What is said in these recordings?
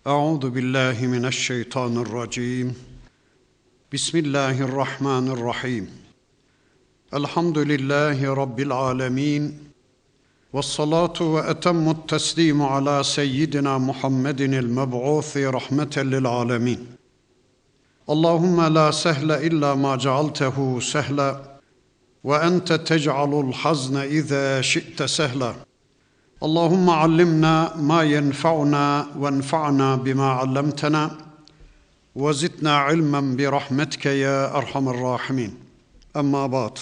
Euzu billahi mineşşeytanirracim. Bismillahirrahmanirrahim. Elhamdülillahi rabbil alamin. Vessalatu ve etemmut teslimu ala seyyidina Muhammedinil meb'usi rahmeten lil alamin. Allahumme la sehle illa ma cealtehu sehla ve ente tec'alul hazne izâ şi'te sehla. Allahümme allimna ma yenfa'una ve enfa'na bima allamtena ve zidna ilmen bi rahmetike ya erhamer rahimin. Amma ba'd.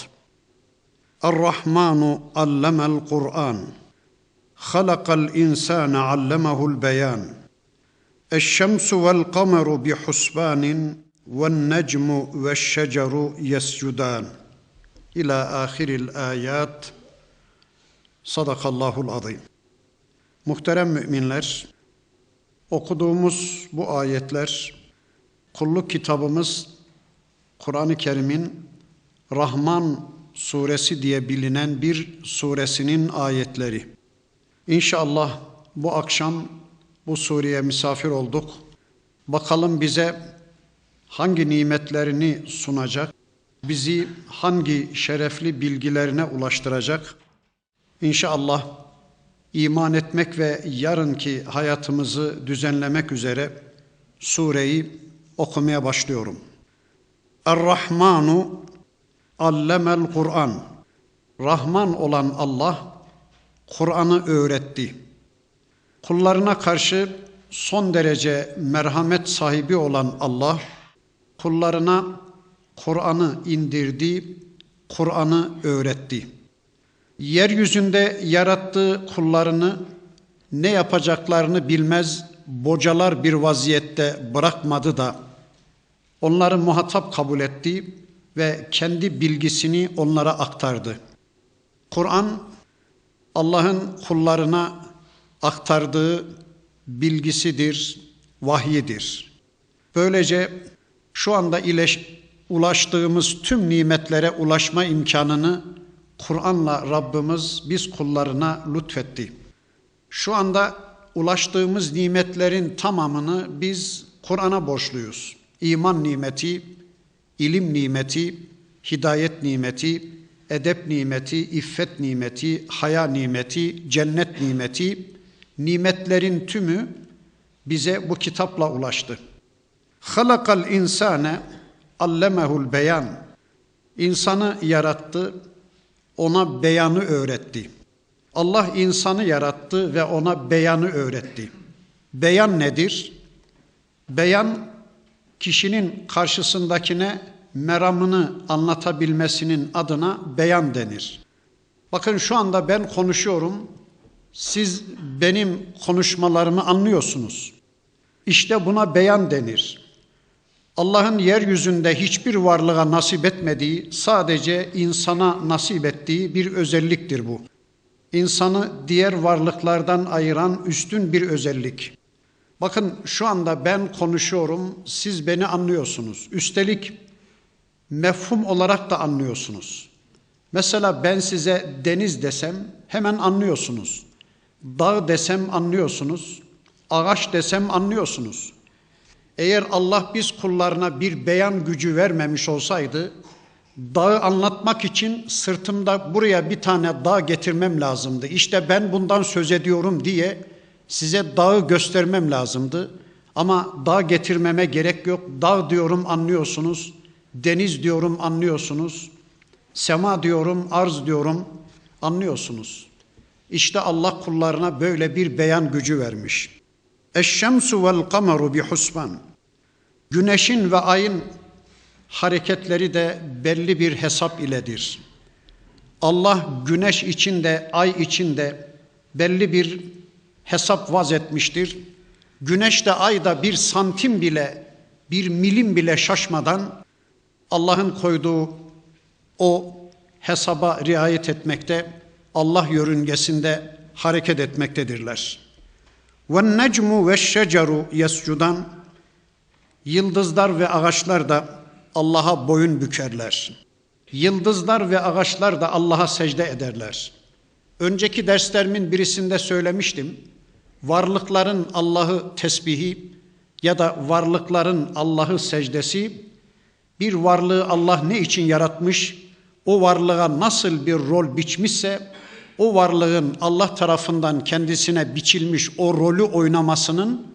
Er-Rahmanu allemel Kur'an. Halakal insane allemehul beyan. Eş-şemsu vel kameru bi husbanin ven necmu ve'ş-şeceru yescudan. İlâ âhiril âyât. Sadakallahul azim. Muhterem müminler, okuduğumuz bu ayetler, kulluk kitabımız Kur'an-ı Kerim'in Rahman suresi diye bilinen bir suresinin ayetleri. İnşallah bu akşam bu sureye misafir olduk. Bakalım bize hangi nimetlerini sunacak, bizi hangi şerefli bilgilerine ulaştıracak. İnşallah iman etmek ve yarınki hayatımızı düzenlemek üzere sureyi okumaya başlıyorum. Er-Rahmanu allemel Kur'an. Rahman olan Allah Kur'an'ı öğretti. Kullarına karşı son derece merhamet sahibi olan Allah kullarına Kur'an'ı indirdi, Kur'an'ı öğretti. Yeryüzünde yarattığı kullarını ne yapacaklarını bilmez, bocalar bir vaziyette bırakmadı da onları muhatap kabul etti ve kendi bilgisini onlara aktardı. Kur'an, Allah'ın kullarına aktardığı bilgisidir, vahyidir. Böylece şu anda ulaştığımız tüm nimetlere ulaşma imkanını Kur'an'la Rabbimiz biz kullarına lütfetti. Şu anda ulaştığımız nimetlerin tamamını biz Kur'an'a borçluyuz. İman nimeti, ilim nimeti, hidayet nimeti, edep nimeti, iffet nimeti, haya nimeti, cennet nimeti, nimetlerin tümü bize bu kitapla ulaştı. Halakal insane allemehul beyan. İnsanı yarattı, ona beyanı öğretti. Allah insanı yarattı ve ona beyanı öğretti. Beyan nedir? Beyan, kişinin karşısındakine meramını anlatabilmesinin adına beyan denir. Bakın şu anda ben konuşuyorum, siz benim konuşmalarımı anlıyorsunuz. İşte buna beyan denir. Allah'ın yeryüzünde hiçbir varlığa nasip etmediği, sadece insana nasip ettiği bir özelliktir bu. İnsanı diğer varlıklardan ayıran üstün bir özellik. Bakın şu anda ben konuşuyorum, siz beni anlıyorsunuz. Üstelik mefhum olarak da anlıyorsunuz. Mesela ben size deniz desem hemen anlıyorsunuz. Dağ desem anlıyorsunuz. Ağaç desem anlıyorsunuz. Eğer Allah biz kullarına bir beyan gücü vermemiş olsaydı, dağı anlatmak için sırtımda buraya bir tane dağ getirmem lazımdı. İşte ben bundan söz ediyorum diye size dağı göstermem lazımdı. Ama dağ getirmeme gerek yok. Dağ diyorum anlıyorsunuz, deniz diyorum anlıyorsunuz, sema diyorum, arz diyorum anlıyorsunuz. İşte Allah kullarına böyle bir beyan gücü vermiş. Eş-şemsu vel kameru bi husban. Güneşin ve ayın hareketleri de belli bir hesap iledir. Allah güneş içinde, ay içinde belli bir hesap vaz etmiştir. Güneş de ay da bir santim bile, bir milim bile şaşmadan Allah'ın koyduğu o hesaba riayet etmekte, Allah yörüngesinde hareket etmektedirler. وَالنَّجْمُ وَالشَّجَرُ يَسْجُدًا. Yıldızlar ve ağaçlar da Allah'a boyun bükerler. Yıldızlar ve ağaçlar da Allah'a secde ederler. Önceki derslerimin birisinde söylemiştim. Varlıkların Allah'ı tesbihi, ya da varlıkların Allah'ı secdesi, bir varlığı Allah ne için yaratmış, o varlığa nasıl bir rol biçmişse, o varlığın Allah tarafından kendisine biçilmiş o rolü oynamasının,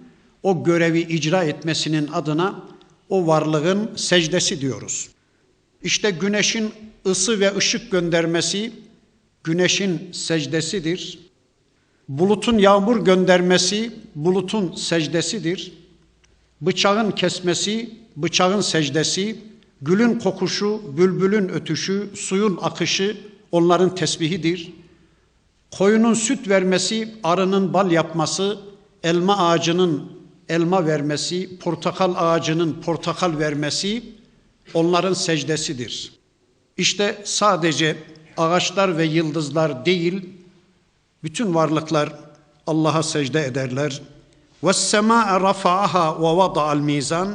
o görevi icra etmesinin adına o varlığın secdesi diyoruz. İşte güneşin ısı ve ışık göndermesi güneşin secdesidir. Bulutun yağmur göndermesi bulutun secdesidir. Bıçağın kesmesi bıçağın secdesi, gülün kokuşu, bülbülün ötüşü, suyun akışı onların tesbihidir. Koyunun süt vermesi, arının bal yapması, elma ağacının elma vermesi, portakal ağacının portakal vermesi onların secdesidir. İşte sadece ağaçlar ve yıldızlar değil, bütün varlıklar Allah'a secde ederler. وَالسَّمَاءَ رَفَعَهَا وَوَضَعَ الْمِيزَانِ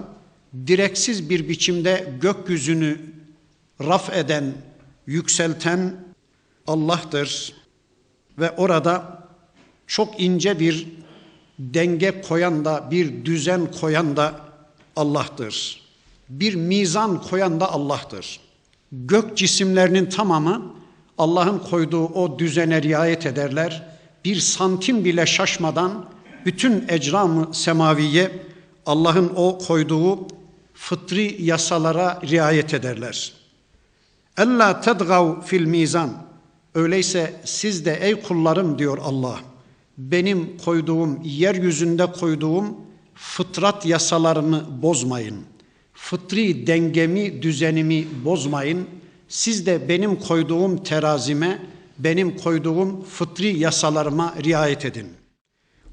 Direksiz bir biçimde gökyüzünü raf eden, yükselten Allah'tır. Ve orada çok ince bir denge koyan da, bir düzen koyan da Allah'tır. Bir mizan koyan da Allah'tır. Gök cisimlerinin tamamı Allah'ın koyduğu o düzene riayet ederler. Bir santim bile şaşmadan bütün ecram-ı semaviye Allah'ın o koyduğu fıtri yasalara riayet ederler. Ella tedgav fil mizan. Öyleyse siz de ey kullarım diyor Allah, benim koyduğum, yeryüzünde koyduğum fıtrat yasalarını bozmayın. Fıtri dengemi, düzenimi bozmayın. Siz de benim koyduğum terazime, benim koyduğum fıtri yasalarıma riayet edin.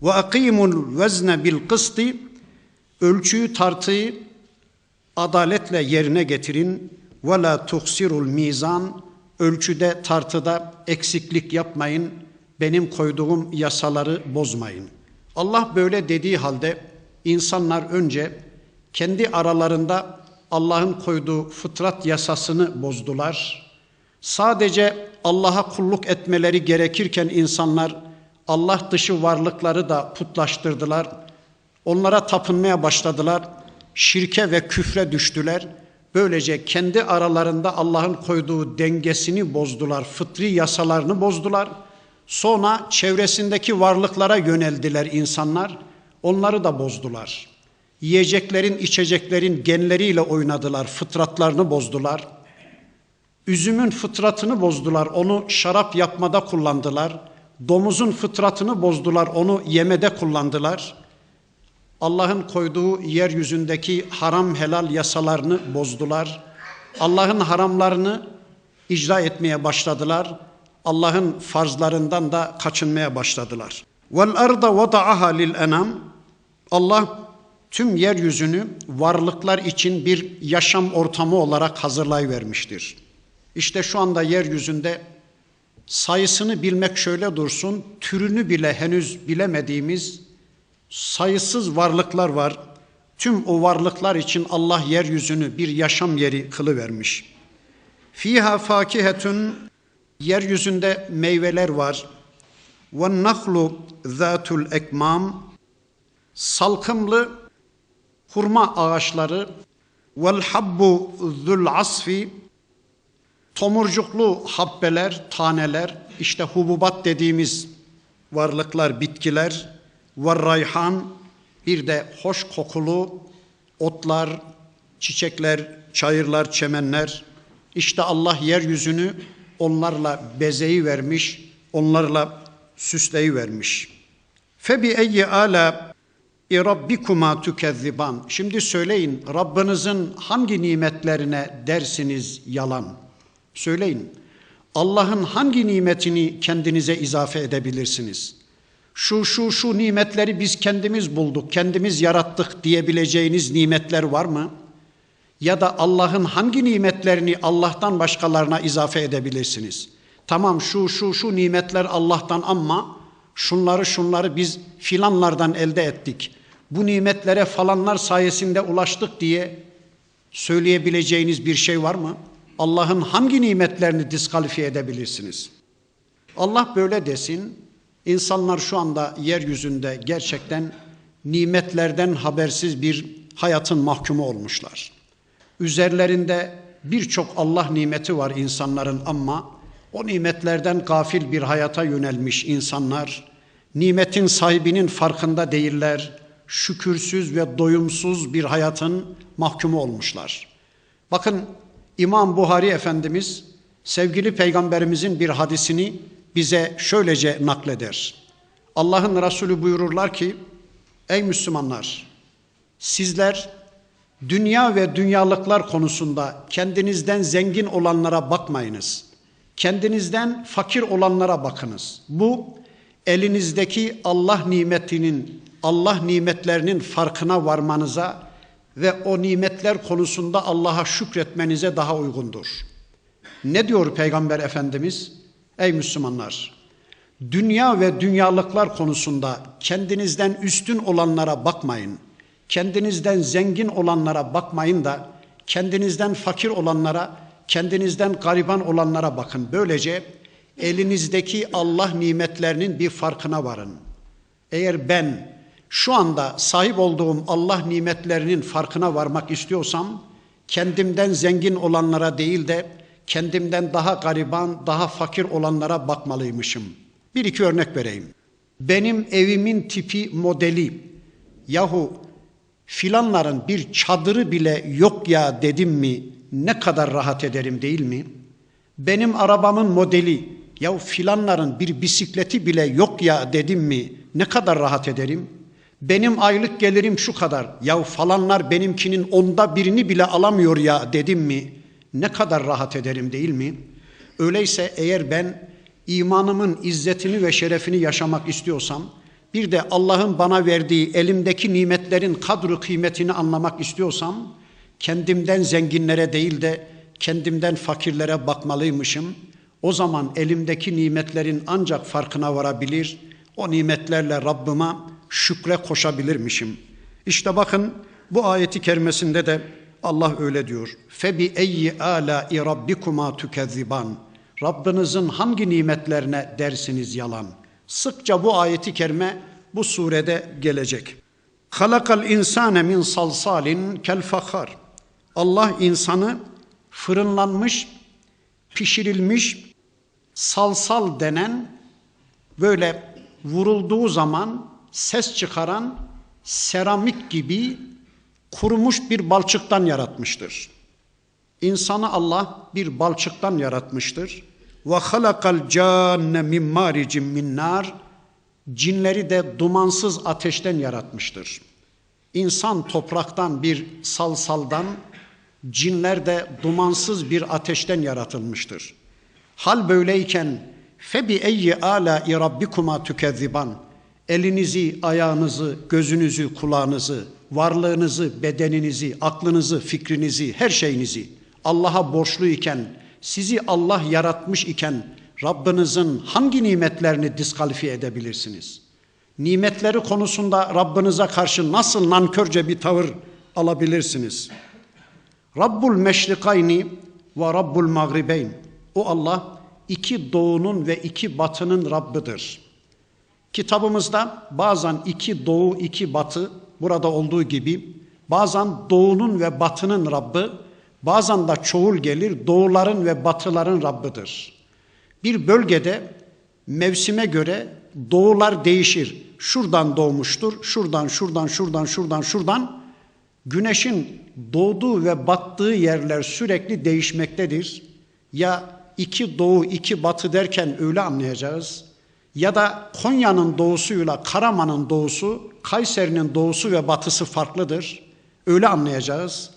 Ve akimul vezne bil kısti, ölçüyü tartıyı adaletle yerine getirin. Ve la tuhsirul mizan, ölçüde tartıda eksiklik yapmayın. Benim koyduğum yasaları bozmayın. Allah böyle dediği halde insanlar önce kendi aralarında Allah'ın koyduğu fıtrat yasasını bozdular. Sadece Allah'a kulluk etmeleri gerekirken insanlar Allah dışı varlıkları da putlaştırdılar. Onlara tapınmaya başladılar. Şirke ve küfre düştüler. Böylece kendi aralarında Allah'ın koyduğu dengesini bozdular. Fıtri yasalarını bozdular. Sonra çevresindeki varlıklara yöneldiler insanlar. Onları da bozdular. Yiyeceklerin, içeceklerin genleriyle oynadılar. Fıtratlarını bozdular. Üzümün fıtratını bozdular. Onu şarap yapmada kullandılar. Domuzun fıtratını bozdular. Onu yemede kullandılar. Allah'ın koyduğu yeryüzündeki haram helal yasalarını bozdular. Allah'ın haramlarını icra etmeye başladılar. Allah'ın farzlarından da kaçınmaya başladılar. Vel arda vada'aha lil enam. Allah tüm yeryüzünü varlıklar için bir yaşam ortamı olarak hazırlayıvermiştir. İşte şu anda yeryüzünde sayısını bilmek şöyle dursun, türünü bile henüz bilemediğimiz sayısız varlıklar var. Tüm o varlıklar için Allah yeryüzünü bir yaşam yeri kılıvermiş. Fiha fakihetun, yeryüzünde meyveler var. Ve nahlu zatul ekmam, salkımlı hurma ağaçları. Vel habbu zul asfi, tomurcuklu habbeler, taneler, işte hububat dediğimiz varlıklar, bitkiler. Ve rayhan, bir de hoş kokulu otlar, çiçekler, çayırlar, çemenler. İşte Allah yeryüzünü onlarla bezeyivermiş, onlarla süsleyivermiş. Febi eyyi ala rabbikuma tukezziban. Şimdi söyleyin, Rabbinizin hangi nimetlerine dersiniz yalan? Söyleyin. Allah'ın hangi nimetini kendinize izafe edebilirsiniz? Şu nimetleri biz kendimiz bulduk, kendimiz yarattık diyebileceğiniz nimetler var mı? Ya da Allah'ın hangi nimetlerini Allah'tan başkalarına izafe edebilirsiniz? Tamam şu nimetler Allah'tan ama şunları biz filanlardan elde ettik. Bu nimetlere falanlar sayesinde ulaştık diye söyleyebileceğiniz bir şey var mı? Allah'ın hangi nimetlerini diskalifiye edebilirsiniz? Allah böyle desin. İnsanlar şu anda yeryüzünde gerçekten nimetlerden habersiz bir hayatın mahkumu olmuşlar. Üzerlerinde birçok Allah nimeti var insanların ama o nimetlerden gafil bir hayata yönelmiş insanlar, nimetin sahibinin farkında değiller, şükürsüz ve doyumsuz bir hayatın mahkumu olmuşlar. Bakın İmam Buhari Efendimiz sevgili Peygamberimizin bir hadisini bize şöylece nakleder. Allah'ın Resulü buyururlar ki, ey Müslümanlar, sizler dünya ve dünyalıklar konusunda kendinizden zengin olanlara bakmayınız. Kendinizden fakir olanlara bakınız. Bu elinizdeki Allah nimetlerinin farkına varmanıza ve o nimetler konusunda Allah'a şükretmenize daha uygundur. Ne diyor Peygamber Efendimiz? Ey Müslümanlar, dünya ve dünyalıklar konusunda kendinizden üstün olanlara bakmayın. Kendinizden zengin olanlara bakmayın da kendinizden fakir olanlara, kendinizden gariban olanlara bakın. Böylece elinizdeki Allah nimetlerinin bir farkına varın. Eğer ben şu anda sahip olduğum Allah nimetlerinin farkına varmak istiyorsam, kendimden zengin olanlara değil de kendimden daha gariban, daha fakir olanlara bakmalıymışım. Bir iki örnek vereyim. Benim evimin tipi, modeli, yahu filanların bir çadırı bile yok ya dedim mi ne kadar rahat ederim değil mi? Benim arabamın modeli, yahu filanların bir bisikleti bile yok ya dedim mi ne kadar rahat ederim? Benim aylık gelirim şu kadar, yahu falanlar benimkinin 1/10 bile alamıyor ya dedim mi ne kadar rahat ederim değil mi? Öyleyse eğer ben imanımın izzetini ve şerefini yaşamak istiyorsam, bir de Allah'ın bana verdiği elimdeki nimetlerin kadru kıymetini anlamak istiyorsam, kendimden zenginlere değil de kendimden fakirlere bakmalıymışım. O zaman elimdeki nimetlerin ancak farkına varabilir, o nimetlerle Rabbime şükre koşabilirmişim. İşte bakın bu ayeti kerimesinde de Allah öyle diyor. فَبِأَيِّ آلَاءِ رَبِّكُمَا تُكَذِّبَانِ Rabbinizin hangi nimetlerine dersiniz yalan? Sıkça bu ayeti kerime bu surede gelecek. خَلَقَ الْاِنْسَانَ مِنْ صَلْصَالٍ كَالْفَخَارِ Allah insanı fırınlanmış, pişirilmiş, salsal denen, böyle vurulduğu zaman ses çıkaran seramik gibi kurumuş bir balçıktan yaratmıştır. İnsanı Allah bir balçıktan yaratmıştır. Ve halakal canne min maricin min nar. Cinleri de dumansız ateşten yaratmıştır. İnsan topraktan bir salsaldan, cinler de dumansız bir ateşten yaratılmıştır. Hal böyleyken febi eyyi ala rabbikuma tukezziban. Elinizi, ayağınızı, gözünüzü, kulağınızı, varlığınızı, bedeninizi, aklınızı, fikrinizi, her şeyinizi Allah'a borçlu iken, sizi Allah yaratmış iken Rabbinizin hangi nimetlerini diskalifiye edebilirsiniz? Nimetleri konusunda Rabbinize karşı nasıl nankörce bir tavır alabilirsiniz? Rabbul meşrikayni ve Rabbul mağribeyn. O Allah iki doğunun ve iki batının Rabbidir. Kitabımızda bazen iki doğu, iki batı, burada olduğu gibi bazen doğunun ve batının Rabbi, bazen de çoğul gelir doğuların ve batıların Rabbidir. Bir bölgede mevsime göre doğular değişir. Şuradan doğmuştur, şuradan. Güneşin doğduğu ve battığı yerler sürekli değişmektedir. Ya iki doğu, iki batı derken öyle anlayacağız. Ya da Konya'nın doğusuyla Karaman'ın doğusu, Kayseri'nin doğusu ve batısı farklıdır. Öyle anlayacağız.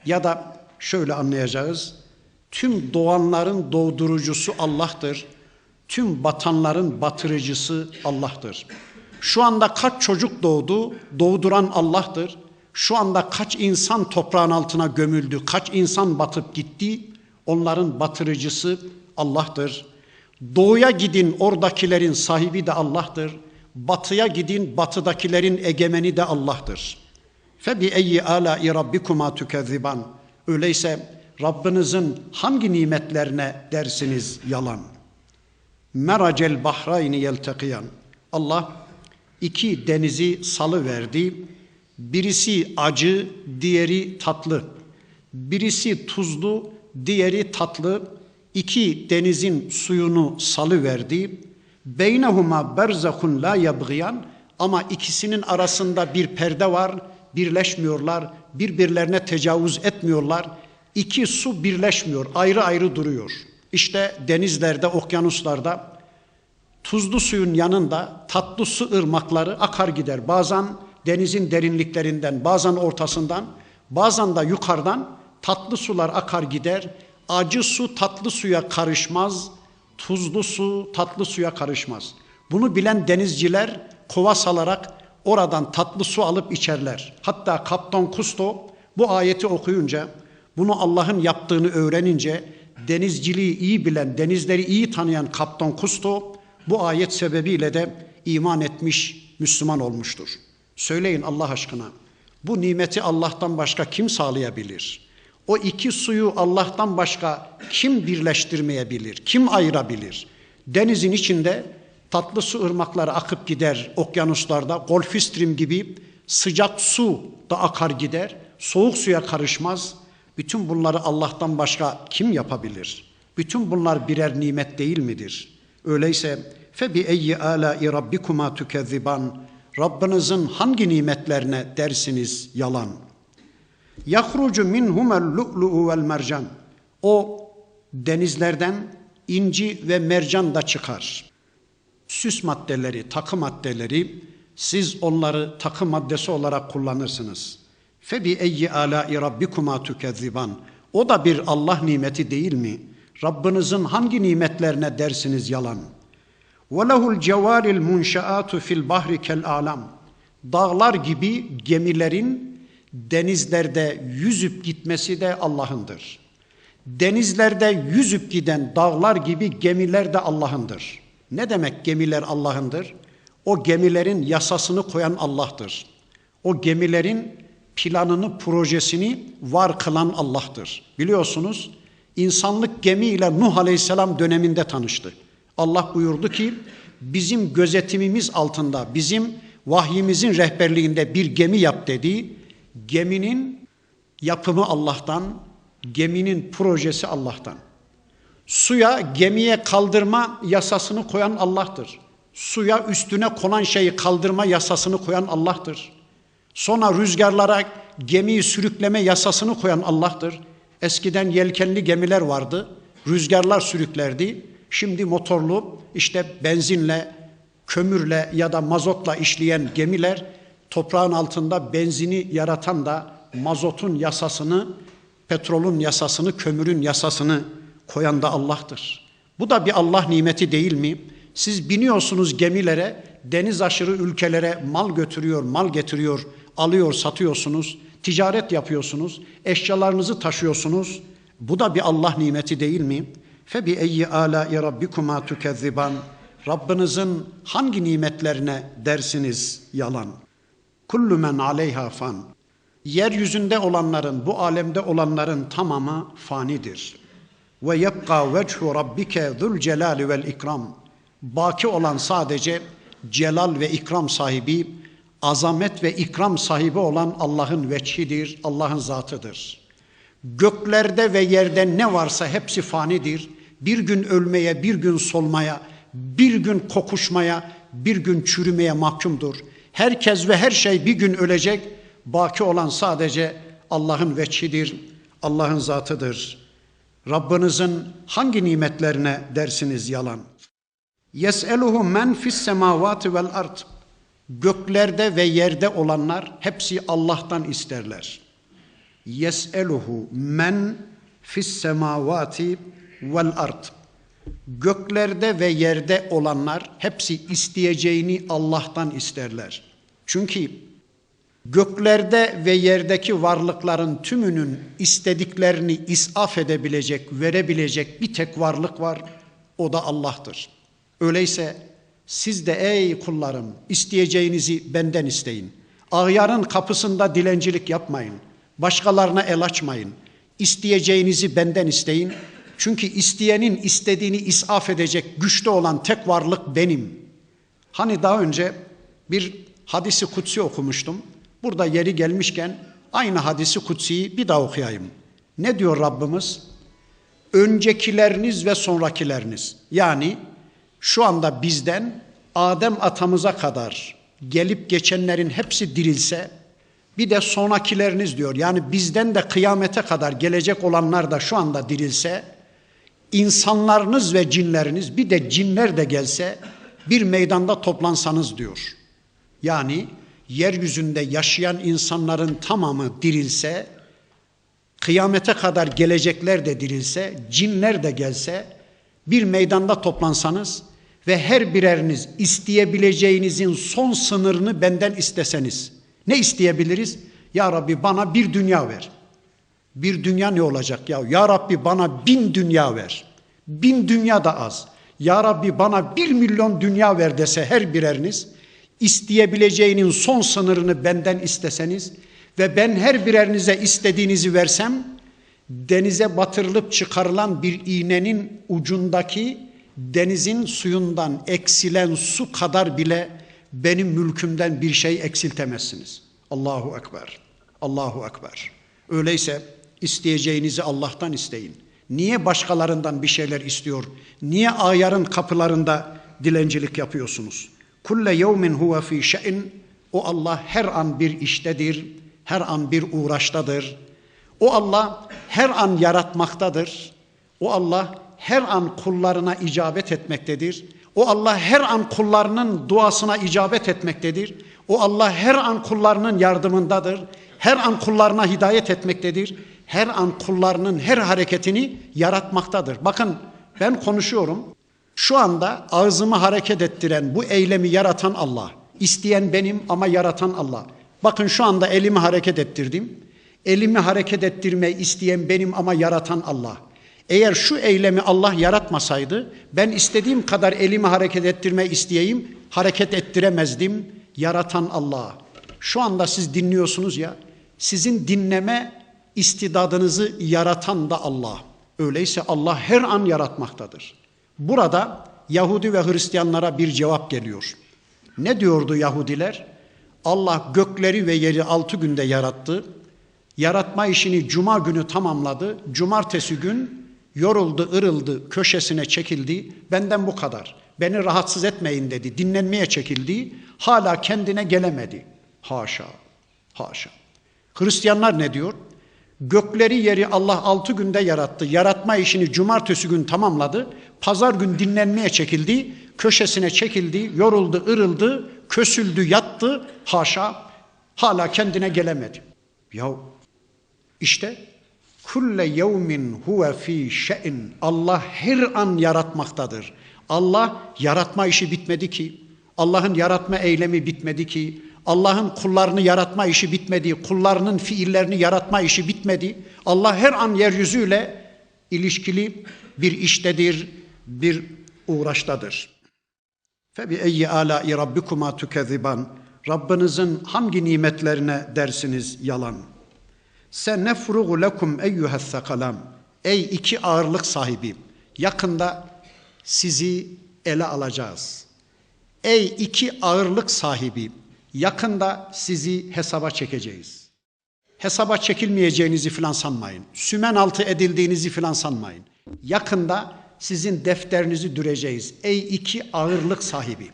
Ya da şöyle anlayacağız. Tüm doğanların doğdurucusu Allah'tır. Tüm batanların batırıcısı Allah'tır. Şu anda kaç çocuk doğdu, doğduran Allah'tır. Şu anda kaç insan toprağın altına gömüldü, kaç insan batıp gitti, onların batırıcısı Allah'tır. Doğuya gidin, oradakilerin sahibi de Allah'tır. Batıya gidin, batıdakilerin egemeni de Allah'tır. فَبِأَيِّ آلَاءِ رَبِّكُمَا تُكَذِّبَانِ Öyleyse Rabbinizin hangi nimetlerine dersiniz yalan? Meracel bahrayni yeltekiyan. Allah İki denizi salıverdi. Birisi acı, diğeri tatlı. Birisi tuzlu, diğeri tatlı. İki denizin suyunu salıverdi. Beynehuma berzahun la yabgıyan, ama ikisinin arasında bir perde var. Birleşmiyorlar, birbirlerine tecavüz etmiyorlar. İki su birleşmiyor, ayrı ayrı duruyor. İşte denizlerde, okyanuslarda tuzlu suyun yanında tatlı su ırmakları akar gider. Bazen denizin derinliklerinden, bazen ortasından, bazen de yukarıdan tatlı sular akar gider. Acı su tatlı suya karışmaz, tuzlu su tatlı suya karışmaz. Bunu bilen denizciler kova salarak oradan tatlı su alıp içerler. Hatta Kaptan Kusto bu ayeti okuyunca, bunu Allah'ın yaptığını öğrenince, denizciliği iyi bilen, denizleri iyi tanıyan Kaptan Kusto bu ayet sebebiyle de iman etmiş, Müslüman olmuştur. Söyleyin Allah aşkına, bu nimeti Allah'tan başka kim sağlayabilir? O iki suyu Allah'tan başka kim birleştirmeyebilir, kim ayırabilir? Denizin içinde tatlı su ırmakları akıp gider okyanuslarda, Gulf Stream gibi sıcak su da akar gider, soğuk suya karışmaz. Bütün bunları Allah'tan başka kim yapabilir? Bütün bunlar birer nimet değil midir? Öyleyse فَبِأَيِّ آلَاءِ رَبِّكُمَا تُكَذِّبَانِ, Rabbinizin hangi nimetlerine dersiniz yalan? يَخْرُجُ مِنْهُمَا اللُّؤْلُؤُ وَالْمَرْجَانِ, o denizlerden inci ve mercan da çıkar. Süs maddeleri, takı maddeleri, siz onları takı maddesi olarak kullanırsınız. فَبِأَيِّ آلَاءِ رَبِّكُمَا تُكَذِّبَانِ, o da bir Allah nimeti değil mi? Rabbinizin hangi nimetlerine dersiniz yalan? وَلَهُ الْجَوَارِ الْمُنْشَآتُ فِي الْبَحْرِ كَالْآلَامِ, dağlar gibi gemilerin denizlerde yüzüp gitmesi de Allah'ındır. Denizlerde yüzüp giden dağlar gibi gemiler de Allah'ındır. Ne demek gemiler Allah'ındır? O gemilerin yasasını koyan Allah'tır. O gemilerin planını, projesini var kılan Allah'tır. Biliyorsunuz, insanlık gemiyle Nuh Aleyhisselam döneminde tanıştı. Allah buyurdu ki, bizim gözetimimiz altında, bizim vahyimizin rehberliğinde bir gemi yap dedi. Geminin yapımı Allah'tan, geminin projesi Allah'tan. Suya, gemiye kaldırma yasasını koyan Allah'tır. Suya üstüne konan şeyi kaldırma yasasını koyan Allah'tır. Sonra rüzgarlara gemiyi sürükleme yasasını koyan Allah'tır. Eskiden yelkenli gemiler vardı, rüzgarlar sürüklerdi. Şimdi motorlu, işte benzinle, kömürle ya da mazotla işleyen gemiler, toprağın altında benzini yaratan da mazotun yasasını, petrolün yasasını, kömürün yasasını koyan da Allah'tır. Bu da bir Allah nimeti değil mi? Siz biniyorsunuz gemilere, deniz aşırı ülkelere mal götürüyor, mal getiriyor, alıyor, satıyorsunuz, ticaret yapıyorsunuz, eşyalarınızı taşıyorsunuz. Bu da bir Allah nimeti değil mi? فَبِأَيِّ آلَاءِ رَبِّكُمَا تُكَذِّبَانِ, Rabbinizin hangi nimetlerine dersiniz yalan? كُلُّ مَنْ عَلَيْهَا فَانٍ, yeryüzünde olanların, bu alemde olanların tamamı fanidir. وَيَبْقَى وَجْهُ رَبِّكَ ذُو الْجَلَالِ وَالْاِكْرَامِ, baki olan sadece celal ve ikram sahibi, azamet ve ikram sahibi olan Allah'ın veçhidir, Allah'ın zatıdır. Göklerde ve yerde ne varsa hepsi fanidir. Bir gün ölmeye, bir gün solmaya, bir gün kokuşmaya, bir gün çürümeye mahkumdur. Herkes ve her şey bir gün ölecek. Baki olan sadece Allah'ın veçhidir, Allah'ın zatıdır. Rabbinizin hangi nimetlerine dersiniz yalan? Yes'eluhu men fis semavati vel ard, göklerde ve yerde olanlar hepsi Allah'tan isterler. Yes'eluhu men fis semavati vel ard, göklerde ve yerde olanlar hepsi isteyeceğini Allah'tan isterler. Çünkü göklerde ve yerdeki varlıkların tümünün istediklerini isaf edebilecek, verebilecek bir tek varlık var, o da Allah'tır. Öyleyse siz de ey kullarım, isteyeceğinizi benden isteyin. Ağyarın kapısında dilencilik yapmayın. Başkalarına el açmayın. İsteyeceğinizi benden isteyin. Çünkü isteyenin istediğini isaf edecek güçlü olan tek varlık benim. Hani daha önce Bir hadisi kutsi okumuştum. Burada yeri gelmişken aynı hadisi kutsiyi bir daha okuyayım. Ne diyor Rabbimiz? Öncekileriniz ve sonrakileriniz. Yani şu anda bizden Adem atamıza kadar gelip geçenlerin hepsi dirilse, bir de sonrakileriniz diyor. Yani bizden de kıyamete kadar gelecek olanlar da şu anda dirilse, insanlarınız ve cinleriniz, bir de cinler de gelse bir meydanda toplansanız diyor. Yani yeryüzünde yaşayan insanların tamamı dirilse, kıyamete kadar gelecekler de dirilse, cinler de gelse, bir meydanda toplansanız ve her bireriniz isteyebileceğinizin son sınırını benden isteseniz, ne isteyebiliriz? Ya Rabbi bana bir dünya ver. Bir dünya ne olacak ya? Ya Rabbi bana 1000 dünya ver. 1000 dünya da az. Ya Rabbi bana 1 milyon dünya ver dese her bireriniz, isteyebileceğinin son sınırını benden isteseniz ve ben her birerinize istediğinizi versem, denize batırılıp çıkarılan bir iğnenin ucundaki denizin suyundan eksilen su kadar bile benim mülkümden bir şey eksiltemezsiniz. Allahu Ekber. Allahu Ekber. Öyleyse isteyeceğinizi Allah'tan isteyin. Niye başkalarından bir şeyler istiyor? Niye ayarın kapılarında dilencilik yapıyorsunuz? Kulle yevmin huve fî şe'in. O Allah her an bir iştedir, her an bir uğraştadır. O Allah her an yaratmaktadır. O Allah her an kullarına icabet etmektedir. O Allah her an kullarının duasına icabet etmektedir. O Allah her an kullarının yardımındadır. Her an kullarına hidayet etmektedir. Her an kullarının her hareketini yaratmaktadır. Bakın ben konuşuyorum. Şu anda ağzımı hareket ettiren, bu eylemi yaratan Allah. İsteyen benim ama yaratan Allah. Bakın şu anda elimi hareket ettirdim. Elimi hareket ettirmeyi isteyen benim ama yaratan Allah. Eğer şu eylemi Allah yaratmasaydı, ben istediğim kadar elimi hareket ettirmeyi isteyeyim, hareket ettiremezdim. Yaratan Allah. Şu anda siz dinliyorsunuz ya, sizin dinleme istidadınızı yaratan da Allah. Öyleyse Allah her an yaratmaktadır. Burada Yahudi ve Hristiyanlara bir cevap geliyor. Ne diyordu Yahudiler? Allah gökleri ve yeri 6 günde yarattı. Yaratma işini cuma günü tamamladı. Cumartesi gün yoruldu, ırıldı, köşesine çekildi. Benden bu kadar. Beni rahatsız etmeyin dedi. Dinlenmeye çekildi. Hala kendine gelemedi. Haşa, haşa. Hristiyanlar ne diyor? Gökleri yeri Allah 6 günde yarattı. Yaratma işini cumartesi gün tamamladı. Pazar gün dinlenmeye çekildi. Köşesine çekildi. Yoruldu, ırıldı, kösüldü, yattı. Haşa, hala kendine gelemedi. Ya işte kulle yevmin huve fî şe'in. Allah her an yaratmaktadır. Allah yaratma işi bitmedi ki. Allah'ın yaratma eylemi bitmedi ki. Allah'ın kullarını yaratma işi bitmedi. Kullarının fiillerini yaratma işi bitmedi. Allah her an yeryüzüyle ilişkili bir iştedir, bir uğraştadır. فَبِأَيِّ آلَاءِ رَبِّكُمَا تُكَذِّبَانِ. Rabbinizin hangi nimetlerine dersiniz yalan? سَنَفْرُغُ لَكُمْ اَيُّهَا الثَّقَلَامِ. Ey iki ağırlık sahibi, yakında sizi ele alacağız. Ey iki ağırlık sahibi, yakında sizi hesaba çekeceğiz. Hesaba çekilmeyeceğinizi filan sanmayın. Sümen altı edildiğinizi filan sanmayın. Yakında sizin defterinizi düreceğiz. Ey iki ağırlık sahibi.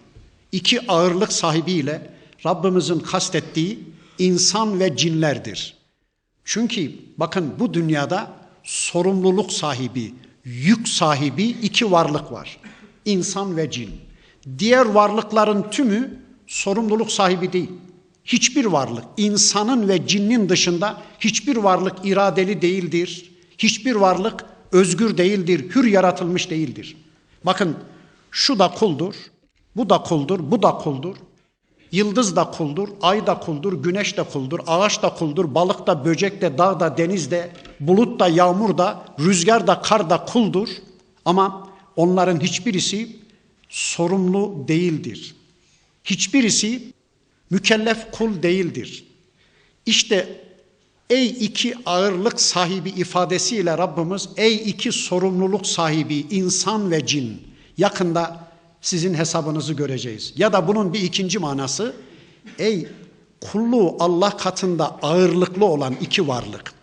İki ağırlık sahibiyle Rabbimizin kastettiği insan ve cinlerdir. Çünkü bakın bu dünyada sorumluluk sahibi, yük sahibi iki varlık var. İnsan ve cin. Diğer varlıkların tümü sorumluluk sahibi değil. Hiçbir varlık, insanın ve cinnin dışında hiçbir varlık iradeli değildir. Hiçbir varlık özgür değildir, hür yaratılmış değildir. Bakın şu da kuldur, bu da kuldur, bu da kuldur. Yıldız da kuldur, ay da kuldur, güneş de kuldur, ağaç da kuldur, balık da, böcek de, dağ da, deniz de, bulut da, yağmur da, rüzgar da, kar da kuldur. Ama onların hiçbirisi sorumlu değildir. Hiçbirisi mükellef kul değildir. İşte ey iki ağırlık sahibi ifadesiyle Rabbimiz ey iki sorumluluk sahibi insan ve cin yakında sizin hesabınızı göreceğiz. Ya da bunun bir ikinci manası Ey kulluğu Allah katında ağırlıklı olan iki varlık.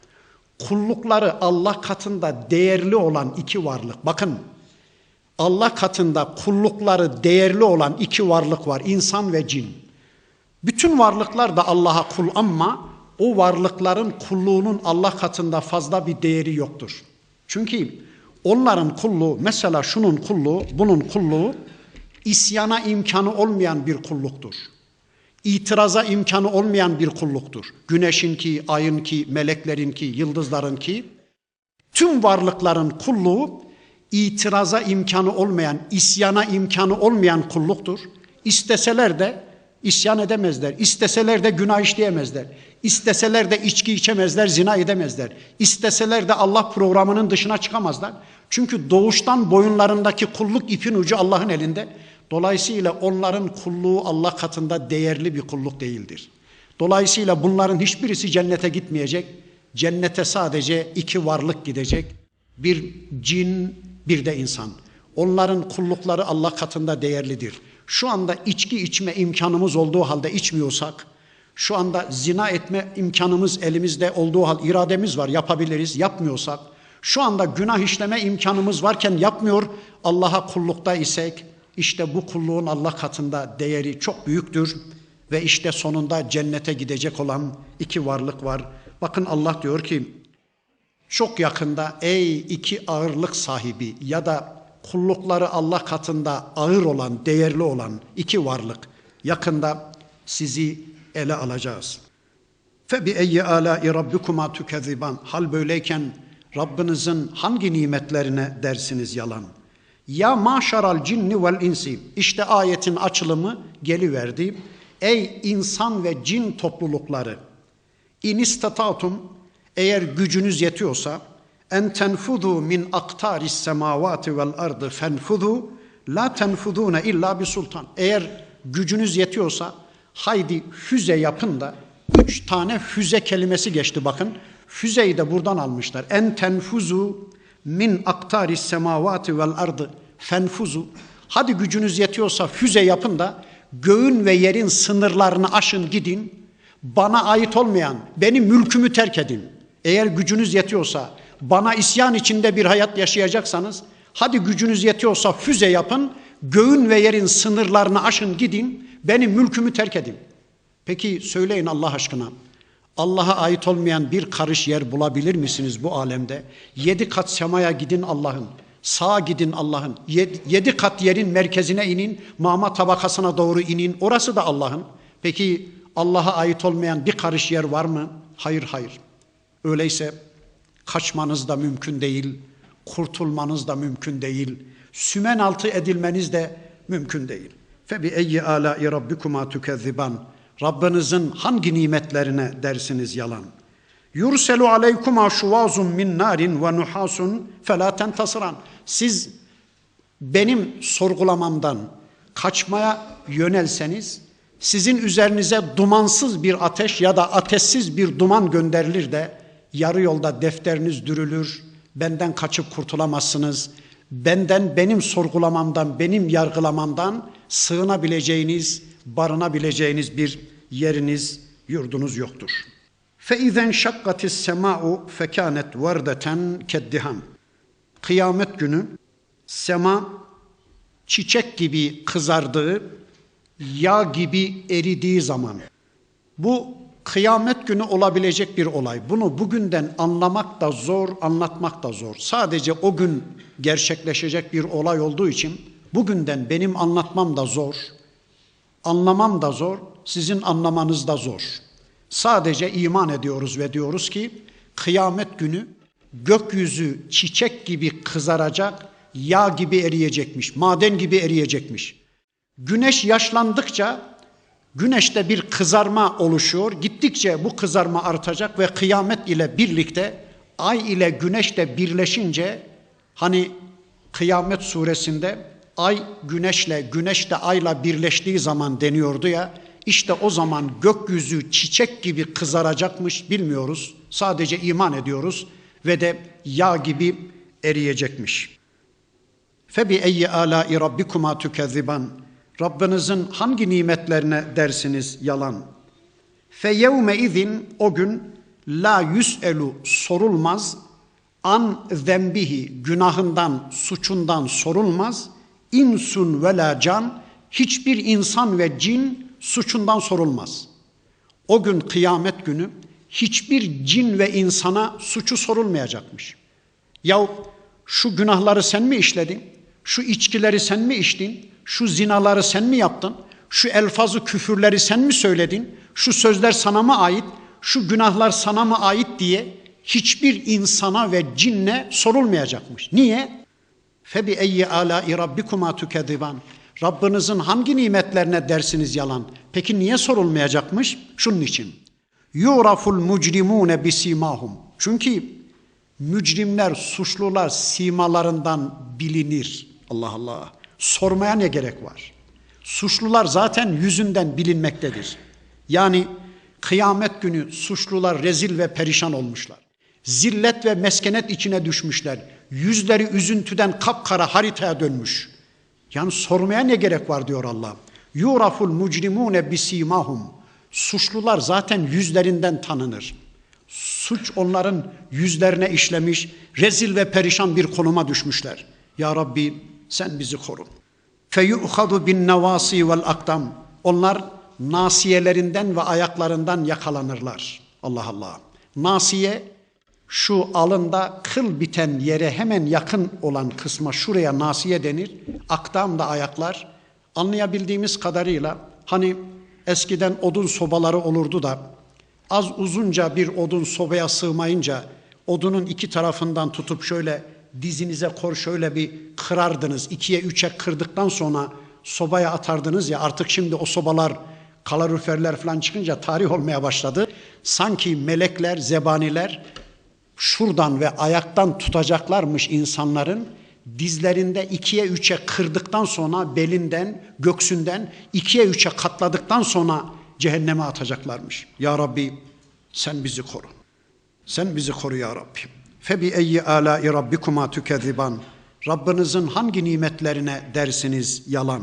Kullukları Allah katında değerli olan iki varlık. Bakın, Allah katında kullukları değerli olan iki varlık var. İnsan ve cin. Bütün varlıklar da Allah'a kul ama o varlıkların kulluğunun Allah katında fazla bir değeri yoktur. Çünkü onların kulluğu, mesela şunun kulluğu, bunun kulluğu isyana imkanı olmayan bir kulluktur. İtiraza imkanı olmayan bir kulluktur. Güneşinki, ayınki, meleklerinki, yıldızlarınki, tüm varlıkların kulluğu itiraza imkanı olmayan, isyana imkanı olmayan kulluktur. İsteseler de isyan edemezler. İsteseler de günah işleyemezler. İsteseler de içki içemezler, zina edemezler. İsteseler de Allah programının dışına çıkamazlar. Çünkü doğuştan boyunlarındaki kulluk ipin ucu Allah'ın elinde. Dolayısıyla onların kulluğu Allah katında değerli bir kulluk değildir. Dolayısıyla bunların hiçbirisi cennete gitmeyecek. Cennete sadece iki varlık gidecek. Bir cin, bir de insan. Onların kullukları Allah katında değerlidir. Şu anda içki içme imkanımız olduğu halde içmiyorsak, şu anda zina etme imkanımız elimizde olduğu halde, irademiz var, yapabiliriz, yapmıyorsak, şu anda günah işleme imkanımız varken yapmıyor, Allah'a kullukta isek, işte bu kulluğun Allah katında değeri çok büyüktür ve işte sonunda cennete gidecek olan iki varlık var. Bakın Allah diyor ki, çok yakında ey iki ağırlık sahibi ya da kullukları Allah katında ağır olan, değerli olan iki varlık, yakında sizi ele alacağız. فَبِأَيِّ آلَاءِ رَبِّكُمَا تُكَذِّبَانِ Hal böyleyken Rabbinizin hangi nimetlerine dersiniz yalan? Ya maşaral cinni vel insi. İşte ayetin açılımı geliverdi. Ey insan ve cin toplulukları. İn istatatum, eğer gücünüz yetiyorsa, en tenfudu min aktaris semavati vel ardı fenfudu la tenfudune illa bi sultan. Eğer gücünüz yetiyorsa haydi füze yapın da, 3 tane füze kelimesi geçti bakın. Füzeyi de buradan almışlar. En tenfuzu min aktaris semavati vel ardı fenfuzu. Hadi gücünüz yetiyorsa füze yapın da göğün ve yerin sınırlarını aşın gidin. Bana ait olmayan, benim mülkümü terk edin. Eğer gücünüz yetiyorsa, bana isyan içinde bir hayat yaşayacaksanız, hadi gücünüz yetiyorsa füze yapın, göğün ve yerin sınırlarını aşın gidin, benim mülkümü terk edin. Peki söyleyin Allah aşkına, Allah'a ait olmayan bir karış yer bulabilir misiniz bu alemde? 7 kat semaya gidin Allah'ın, sağa gidin Allah'ın, 7 kat yerin merkezine inin, mama tabakasına doğru inin, orası da Allah'ın. Peki Allah'a ait olmayan bir karış yer var mı? Hayır, hayır. Öyleyse kaçmanız da mümkün değil, kurtulmanız da mümkün değil, sümen altı edilmeniz de mümkün değil. فَبِأَيِّ آلَاءِ رَبِّكُمَا تُكَذِّبَانِ Rabbinizin hangi nimetlerine dersiniz yalan? يُرْسَلُ عَلَيْكُمَا شُوَازٌ مِنْ نَارٍ وَنُحَاسٌ فَلَا تَنْتَصِرَانِ Siz benim sorgulamamdan kaçmaya yönelseniz, sizin üzerinize dumansız bir ateş ya da ateşsiz bir duman gönderilir de yarı yolda defteriniz dürülür, benden kaçıp kurtulamazsınız. Benden, benim sorgulamamdan, benim yargılamamdan sığınabileceğiniz, barınabileceğiniz bir yeriniz, yurdunuz yoktur. فَاِذَنْ شَقَّتِ السَّمَاءُ فَكَانَتْ وَرْدَةً كَالدِّهَامِ Kıyamet günü sema çiçek gibi kızardığı, yağ gibi eridiği zaman, bu kıyamet günü olabilecek bir olay. Bunu bugünden anlamak da zor, anlatmak da zor. Sadece o gün gerçekleşecek bir olay olduğu için bugünden benim anlatmam da zor, anlamam da zor, sizin anlamanız da zor. Sadece iman ediyoruz ve diyoruz ki kıyamet günü gökyüzü çiçek gibi kızaracak, yağ gibi eriyecekmiş, maden gibi eriyecekmiş. Güneş yaşlandıkça güneşte bir kızarma oluşuyor. Gittikçe bu kızarma artacak ve kıyamet ile birlikte ay ile güneş de birleşince, hani Kıyamet suresinde ay güneşle, güneş de ayla birleştiği zaman deniyordu ya, işte o zaman gökyüzü çiçek gibi kızaracakmış, bilmiyoruz. Sadece iman ediyoruz ve de yağ gibi eriyecekmiş. فَبِأَيِّ آلَاءِ رَبِّكُمَا تُكَذِّبَانِ Rabbinizin hangi nimetlerine dersiniz yalan? Fe yevme izin, o gün la yüs'elu, sorulmaz, an zembihi, günahından, suçundan sorulmaz, insun ve la can, hiçbir insan ve cin suçundan sorulmaz. O gün kıyamet günü hiçbir cin ve insana suçu sorulmayacakmış. Ya şu günahları sen mi işledin? Şu içkileri sen mi içtin? Şu zinaları sen mi yaptın? Şu elfazı küfürleri sen mi söyledin? Şu sözler sana mı ait? Şu günahlar sana mı ait diye hiçbir insana ve cinne sorulmayacakmış. Niye? Febi eyyi alâi rabbikuma tükezziban. Rabbinizin hangi nimetlerine dersiniz yalan? Peki niye sorulmayacakmış? Şunun için. Yuraful mucrimune bisimahum. Çünkü mücrimler, suçlular simalarından bilinir. Allah Allah. Sormaya ne gerek var? Suçlular zaten yüzünden bilinmektedir. Yani kıyamet günü suçlular rezil ve perişan olmuşlar. Zillet ve meskenet içine düşmüşler. Yüzleri üzüntüden kapkara haritaya dönmüş. Yani sormaya ne gerek var diyor Allah. Yuraful mucrimune bisimahum. Suçlular zaten yüzlerinden tanınır. Suç onların yüzlerine işlemiş, rezil ve perişan bir konuma düşmüşler. Ya Rabbi sen bizi koru. Feyu'khadu bin nevasi vel akdam. Onlar nasiyelerinden ve ayaklarından yakalanırlar. Allah Allah. Nasiye şu alında kıl biten yere hemen yakın olan kısma, şuraya nasiye denir. Akdam da ayaklar. Anlayabildiğimiz kadarıyla hani eskiden odun sobaları olurdu da az uzunca bir odun sobaya sığmayınca odunun iki tarafından tutup şöyle dizinize şöyle bir kırardınız. 2'ye 3'e kırdıktan sonra sobaya atardınız ya, artık şimdi o sobalar kaloriferler falan çıkınca tarih olmaya başladı. Sanki melekler, zebaniler şuradan ve ayaktan tutacaklarmış insanların, dizlerinde 2'ye 3'e kırdıktan sonra belinden, göksünden 2'ye 3'e katladıktan sonra cehenneme atacaklarmış. Ya Rabbi sen bizi koru. Sen bizi koru ya Rabbi. Febi eyyi alâi rabbikuma tükezziban. Rabbinizin hangi nimetlerine dersiniz yalan?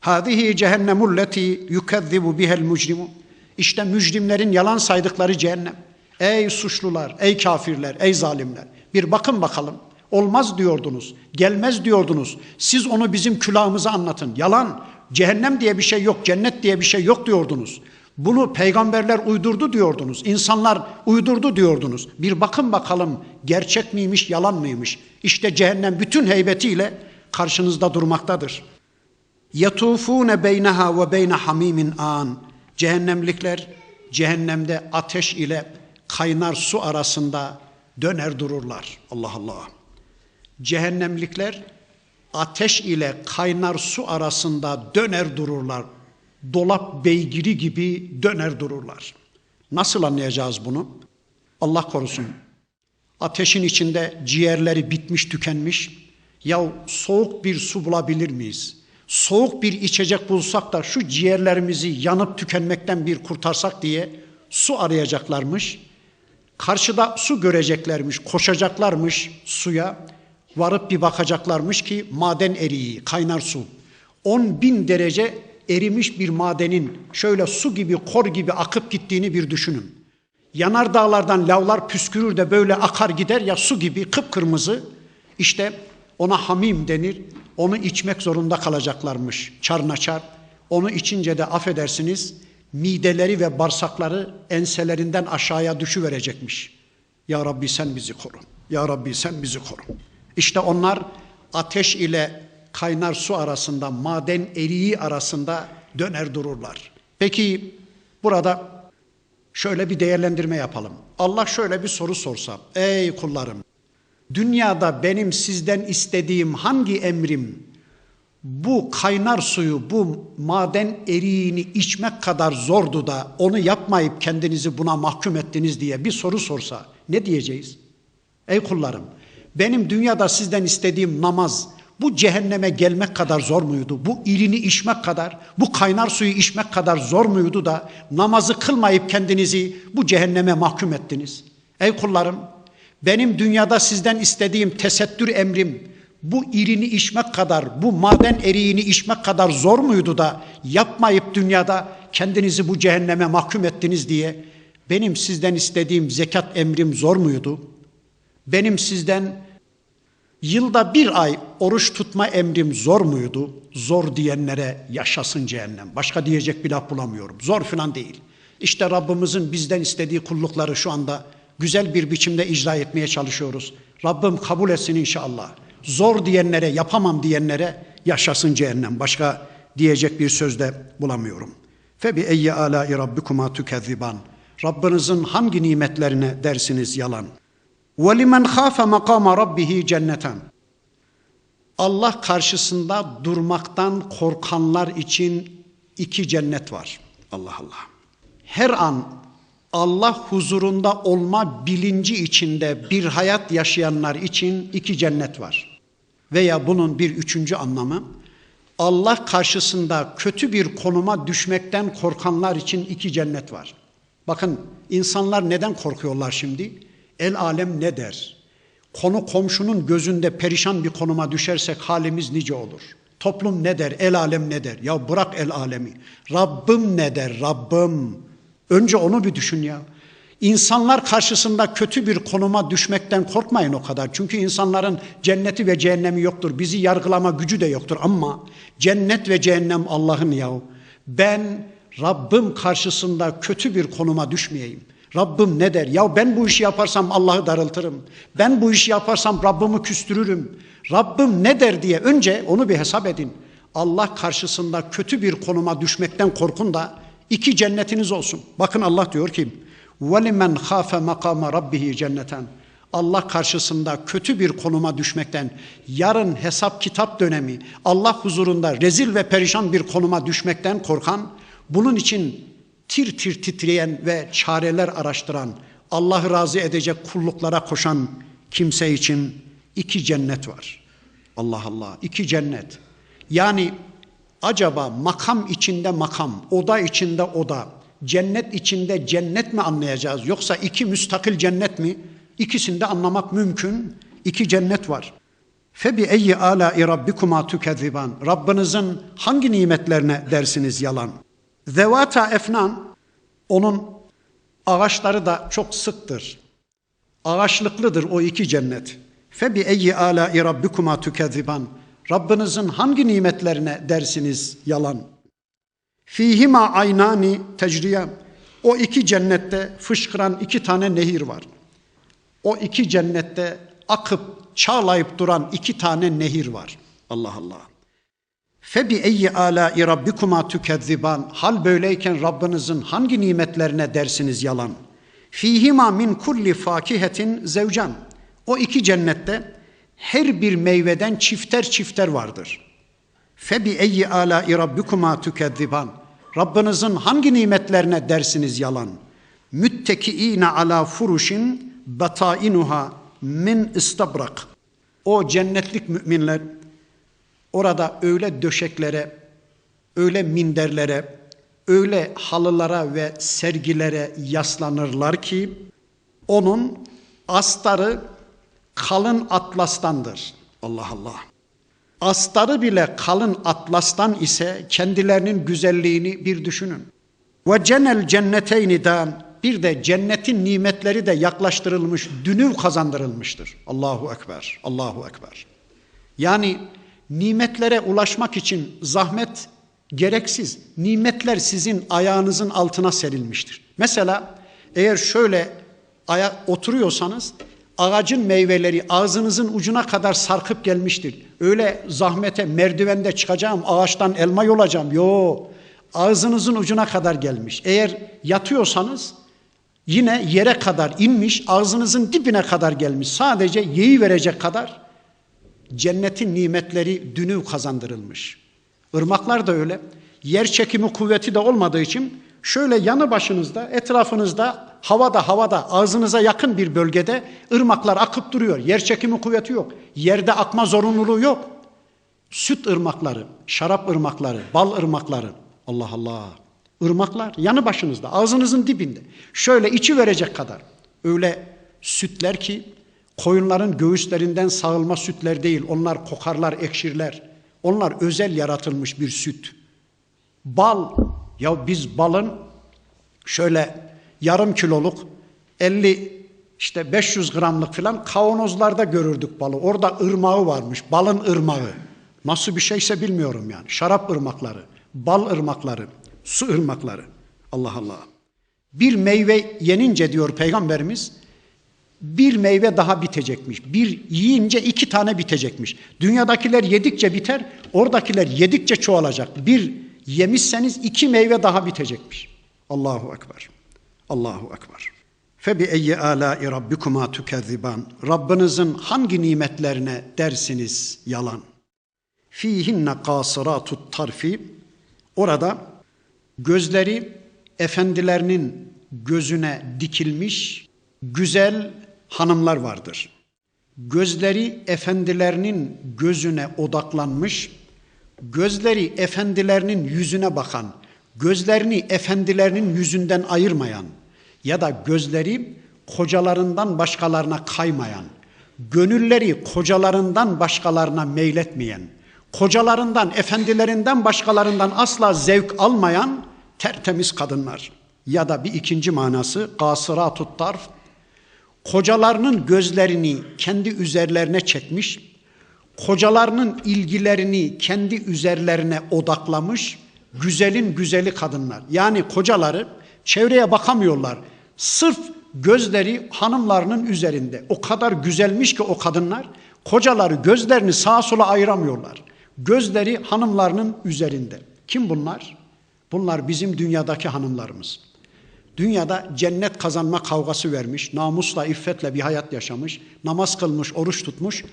Hâzihi cehennemulleti yukezzibu bihel mucrimun. İşte mücrimlerin yalan saydıkları cehennem. Ey suçlular, ey kafirler, ey zalimler. Bir bakın bakalım. Olmaz diyordunuz, gelmez diyordunuz. Siz onu bizim külahımıza anlatın. Yalan, cehennem diye bir şey yok, cennet diye bir şey yok diyordunuz. Bunu peygamberler uydurdu diyordunuz. İnsanlar uydurdu diyordunuz. Bir bakın bakalım gerçek miymiş, yalan mıymış? İşte cehennem bütün heybetiyle karşınızda durmaktadır. يَطُوفُونَ بَيْنَهَا وَبَيْنَ حَمِيمٍ an. Cehennemlikler cehennemde ateş ile kaynar su arasında döner dururlar. Allah Allah. Cehennemlikler ateş ile kaynar su arasında döner dururlar. Dolap beygiri gibi döner dururlar. Nasıl anlayacağız bunu? Allah korusun. Ateşin içinde ciğerleri bitmiş, tükenmiş. Ya soğuk bir su bulabilir miyiz? Soğuk bir içecek bulsak da şu ciğerlerimizi yanıp tükenmekten bir kurtarsak diye su arayacaklarmış. Karşıda su göreceklermiş, koşacaklarmış suya. Varıp bir bakacaklarmış ki maden eriği, kaynar su. 10.000 derece erimiş bir madenin şöyle su gibi, kor gibi akıp gittiğini bir düşünün. Yanardağlardan lavlar püskürür de böyle akar gider ya, su gibi kıpkırmızı. İşte ona hamim denir. Onu içmek zorunda kalacaklarmış çarnaçar. Onu içince de affedersiniz mideleri ve bağırsakları enselerinden aşağıya düşüverecekmiş. Ya Rabbi sen bizi koru. Ya Rabbi sen bizi koru. İşte onlar ateş ile kaynar su arasında, maden eriği arasında döner dururlar. Peki burada şöyle bir değerlendirme yapalım. Allah şöyle bir soru sorsa: ey kullarım, dünyada benim sizden istediğim hangi emrim bu kaynar suyu, bu maden eriğini içmek kadar zordu da onu yapmayıp kendinizi buna mahkum ettiniz diye bir soru sorsa ne diyeceğiz? Ey kullarım, benim dünyada sizden istediğim namaz bu cehenneme gelmek kadar zor muydu? Bu irini içmek kadar, bu kaynar suyu içmek kadar zor muydu da namazı kılmayıp kendinizi bu cehenneme mahkum ettiniz? Ey kullarım, benim dünyada sizden istediğim tesettür emrim bu irini içmek kadar, bu maden eriğini içmek kadar zor muydu da yapmayıp dünyada kendinizi bu cehenneme mahkum ettiniz diye benim sizden istediğim zekat emrim zor muydu? Benim sizden yılda bir ay oruç tutma emrim zor muydu? Zor diyenlere yaşasın cehennem. Başka diyecek bir laf bulamıyorum. Zor falan değil. İşte Rabbimizin bizden istediği kullukları şu anda güzel bir biçimde icra etmeye çalışıyoruz. Rabbim kabul etsin inşallah. Zor diyenlere, yapamam diyenlere yaşasın cehennem. Başka diyecek bir söz de bulamıyorum. فَبِأَيِّ آلَاءِ رَبِّكُمَا تُكَذِّبَانِ Rabbinizin hangi nimetlerine dersiniz yalan? وَلِمَنْ خَافَ مَقَامَ رَبِّهِ cenneten. Allah karşısında durmaktan korkanlar için 2 cennet var. Allah Allah. Her an Allah huzurunda olma bilinci içinde bir hayat yaşayanlar için 2 cennet var. Veya bunun bir 3. anlamı, Allah karşısında kötü bir konuma düşmekten korkanlar için 2 cennet var. Bakın insanlar neden korkuyorlar şimdi? El alem ne der? Konu komşunun gözünde perişan bir konuma düşersek halimiz nice olur? Toplum ne der? El alem ne der? Ya bırak el alemi. Rabbim ne der? Rabbim. Önce onu bir düşün ya. İnsanlar karşısında kötü bir konuma düşmekten korkmayın o kadar. Çünkü insanların cenneti ve cehennemi yoktur. Bizi yargılama gücü de yoktur. Ama cennet ve cehennem Allah'ın yahu. Ben Rabbim karşısında kötü bir konuma düşmeyeyim. Rabbim ne der? Ya ben bu işi yaparsam Allah'ı darıltırım. Ben bu işi yaparsam Rabbimi küstürürüm. Rabbim ne der diye önce onu bir hesap edin. Allah karşısında kötü bir konuma düşmekten korkun da 2 cennetiniz olsun. Bakın Allah diyor ki وَلِمَنْ خَافَ مَقَامَ رَبِّهِ cenneten. Allah karşısında kötü bir konuma düşmekten, yarın hesap kitap dönemi, Allah huzurunda rezil ve perişan bir konuma düşmekten korkan, bunun için tir tir titreyen ve çareler araştıran, Allah'ı razı edecek kulluklara koşan kimse için 2 cennet var. Allah Allah, 2 cennet. Yani acaba makam içinde makam, oda içinde oda, cennet içinde cennet mi anlayacağız? Yoksa 2 müstakil cennet mi? İkisini de anlamak mümkün. 2 cennet var. فَبِأَيِّ آلَاءِ رَبِّكُمَا تُكَذِّبَانِ Rabbinizin hangi nimetlerine dersiniz yalan? Zevata efnan, onun ağaçları da çok sıktır. Ağaçlıklıdır o 2 cennet. فَبِأَيِّ آلَاءِ رَبِّكُمَا تُكَذِّبَانِ Rabbinizin hangi nimetlerine dersiniz yalan? Fihima aynani tecriyan. O 2 cennette fışkıran 2 tane nehir var. O 2 cennette akıp çağlayıp duran 2 tane nehir var. Allah Allah. فَبِأَيِّ آلَاءِ رَبِّكُمَا تُكَذِّبَانِ Hal böyleyken Rabbinizin hangi nimetlerine dersiniz yalan? Fihima min kulli fakihetin zevcan. O 2 cennette her bir meyveden çifter çifter vardır. فَبِأَيِّ آلَاءِ رَبِّكُمَا تُكَذِّبَانِ Rabbinizin hangi nimetlerine dersiniz yalan? مُتَّكِئِينَ عَلَى فُرُشٍ بَطَائِنُهَا min istabrak. O cennetlik müminler orada öyle döşeklere, öyle minderlere, öyle halılara ve sergilere yaslanırlar ki onun astarı kalın atlastandır. Allah Allah. Astarı bile kalın atlastan ise kendilerinin güzelliğini bir düşünün. Ve cenel cenneteyni dan bir de cennetin nimetleri de yaklaştırılmış, dünüv kazandırılmıştır. Allahu Ekber, Allahu Ekber. Yani nimetlere ulaşmak için zahmet gereksiz. Nimetler sizin ayağınızın altına serilmiştir. Mesela eğer şöyle oturuyorsanız ağacın meyveleri ağzınızın ucuna kadar sarkıp gelmiştir. Öyle zahmete merdivende çıkacağım, ağaçtan elma yolacağım. Yo, ağzınızın ucuna kadar gelmiş. Eğer yatıyorsanız yine yere kadar inmiş, ağzınızın dibine kadar gelmiş. Sadece yeyi verecek kadar cennetin nimetleri dünüv kazandırılmış. Irmaklar da öyle. Yer çekimi kuvveti de olmadığı için şöyle yanı başınızda, etrafınızda, havada, ağzınıza yakın bir bölgede ırmaklar akıp duruyor. Yer çekimi kuvveti yok. Yerde akma zorunluluğu yok. Süt ırmakları, şarap ırmakları, bal ırmakları. Allah Allah. Irmaklar yanı başınızda, ağzınızın dibinde. Şöyle içi verecek kadar. Öyle sütler ki Koyunların göğüslerinden sağılma sütler değil. Onlar kokarlar, ekşirler. Onlar özel yaratılmış bir süt. Bal, ya biz balın şöyle yarım kiloluk 50 işte 500 gramlık falan kavanozlarda görürdük balı. Orada ırmağı varmış. Balın ırmağı. Nasıl bir şeyse bilmiyorum yani. Şarap ırmakları, bal ırmakları, su ırmakları. Allah Allah. Bir meyve yenince diyor Peygamberimiz, bir meyve daha bitecekmiş. Bir yiyince 2 tane bitecekmiş. Dünyadakiler yedikçe biter, oradakiler yedikçe çoğalacak. Bir yemişseniz 2 meyve daha bitecekmiş. Allahu Ekber. Allahu Ekber. فَبِأَيِّ آلَاءِ رَبِّكُمَا تُكَذِّبَانِ Rabbinizin hangi nimetlerine dersiniz yalan? فِيهِنَّ قَاصِرَاتُ الطَّرْفِ Orada gözleri efendilerinin gözüne dikilmiş güzel hanımlar vardır. Gözleri efendilerinin gözüne odaklanmış, gözleri efendilerinin yüzüne bakan, gözlerini efendilerinin yüzünden ayırmayan ya da gözleri kocalarından başkalarına kaymayan, gönülleri kocalarından başkalarına meyletmeyen, kocalarından, efendilerinden başkalarından asla zevk almayan tertemiz kadınlar. Ya da bir ikinci manası kasıratut tarf, kocalarının gözlerini kendi üzerlerine çekmiş, kocalarının ilgilerini kendi üzerlerine odaklamış, güzelin güzeli kadınlar. Yani kocaları çevreye bakamıyorlar. Sırf gözleri hanımlarının üzerinde. O kadar güzelmiş ki o kadınlar, kocaları gözlerini sağa sola ayıramıyorlar. Gözleri hanımlarının üzerinde. Kim bunlar? Bunlar bizim dünyadaki hanımlarımız. Dünyada cennet kazanma kavgası vermiş, namusla, iffetle bir hayat yaşamış, namaz kılmış, oruç tutmuş.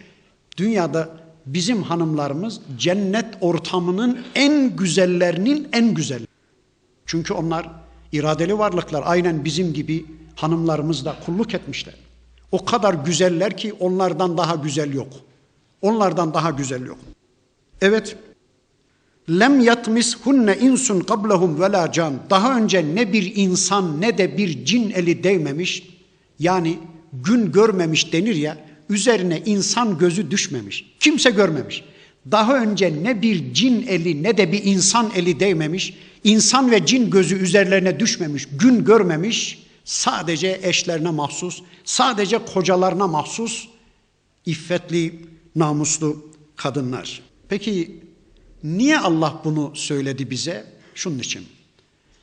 Dünyada bizim hanımlarımız cennet ortamının en güzellerinin en güzeli. Çünkü onlar iradeli varlıklar, aynen bizim gibi hanımlarımız da kulluk etmişler. O kadar güzeller ki onlardan daha güzel yok. Onlardan daha güzel yok. Evet. Lem yatmishunne insun qablahum ve la can. Daha önce ne bir insan ne de bir cin eli değmemiş. Yani gün görmemiş denir ya. Üzerine insan gözü düşmemiş. Kimse görmemiş. Daha önce ne bir cin eli ne de bir insan eli değmemiş. İnsan ve cin gözü üzerlerine düşmemiş. Gün görmemiş. Sadece eşlerine mahsus, sadece kocalarına mahsus iffetli, namuslu kadınlar. Peki niye Allah bunu söyledi bize? Şunun için.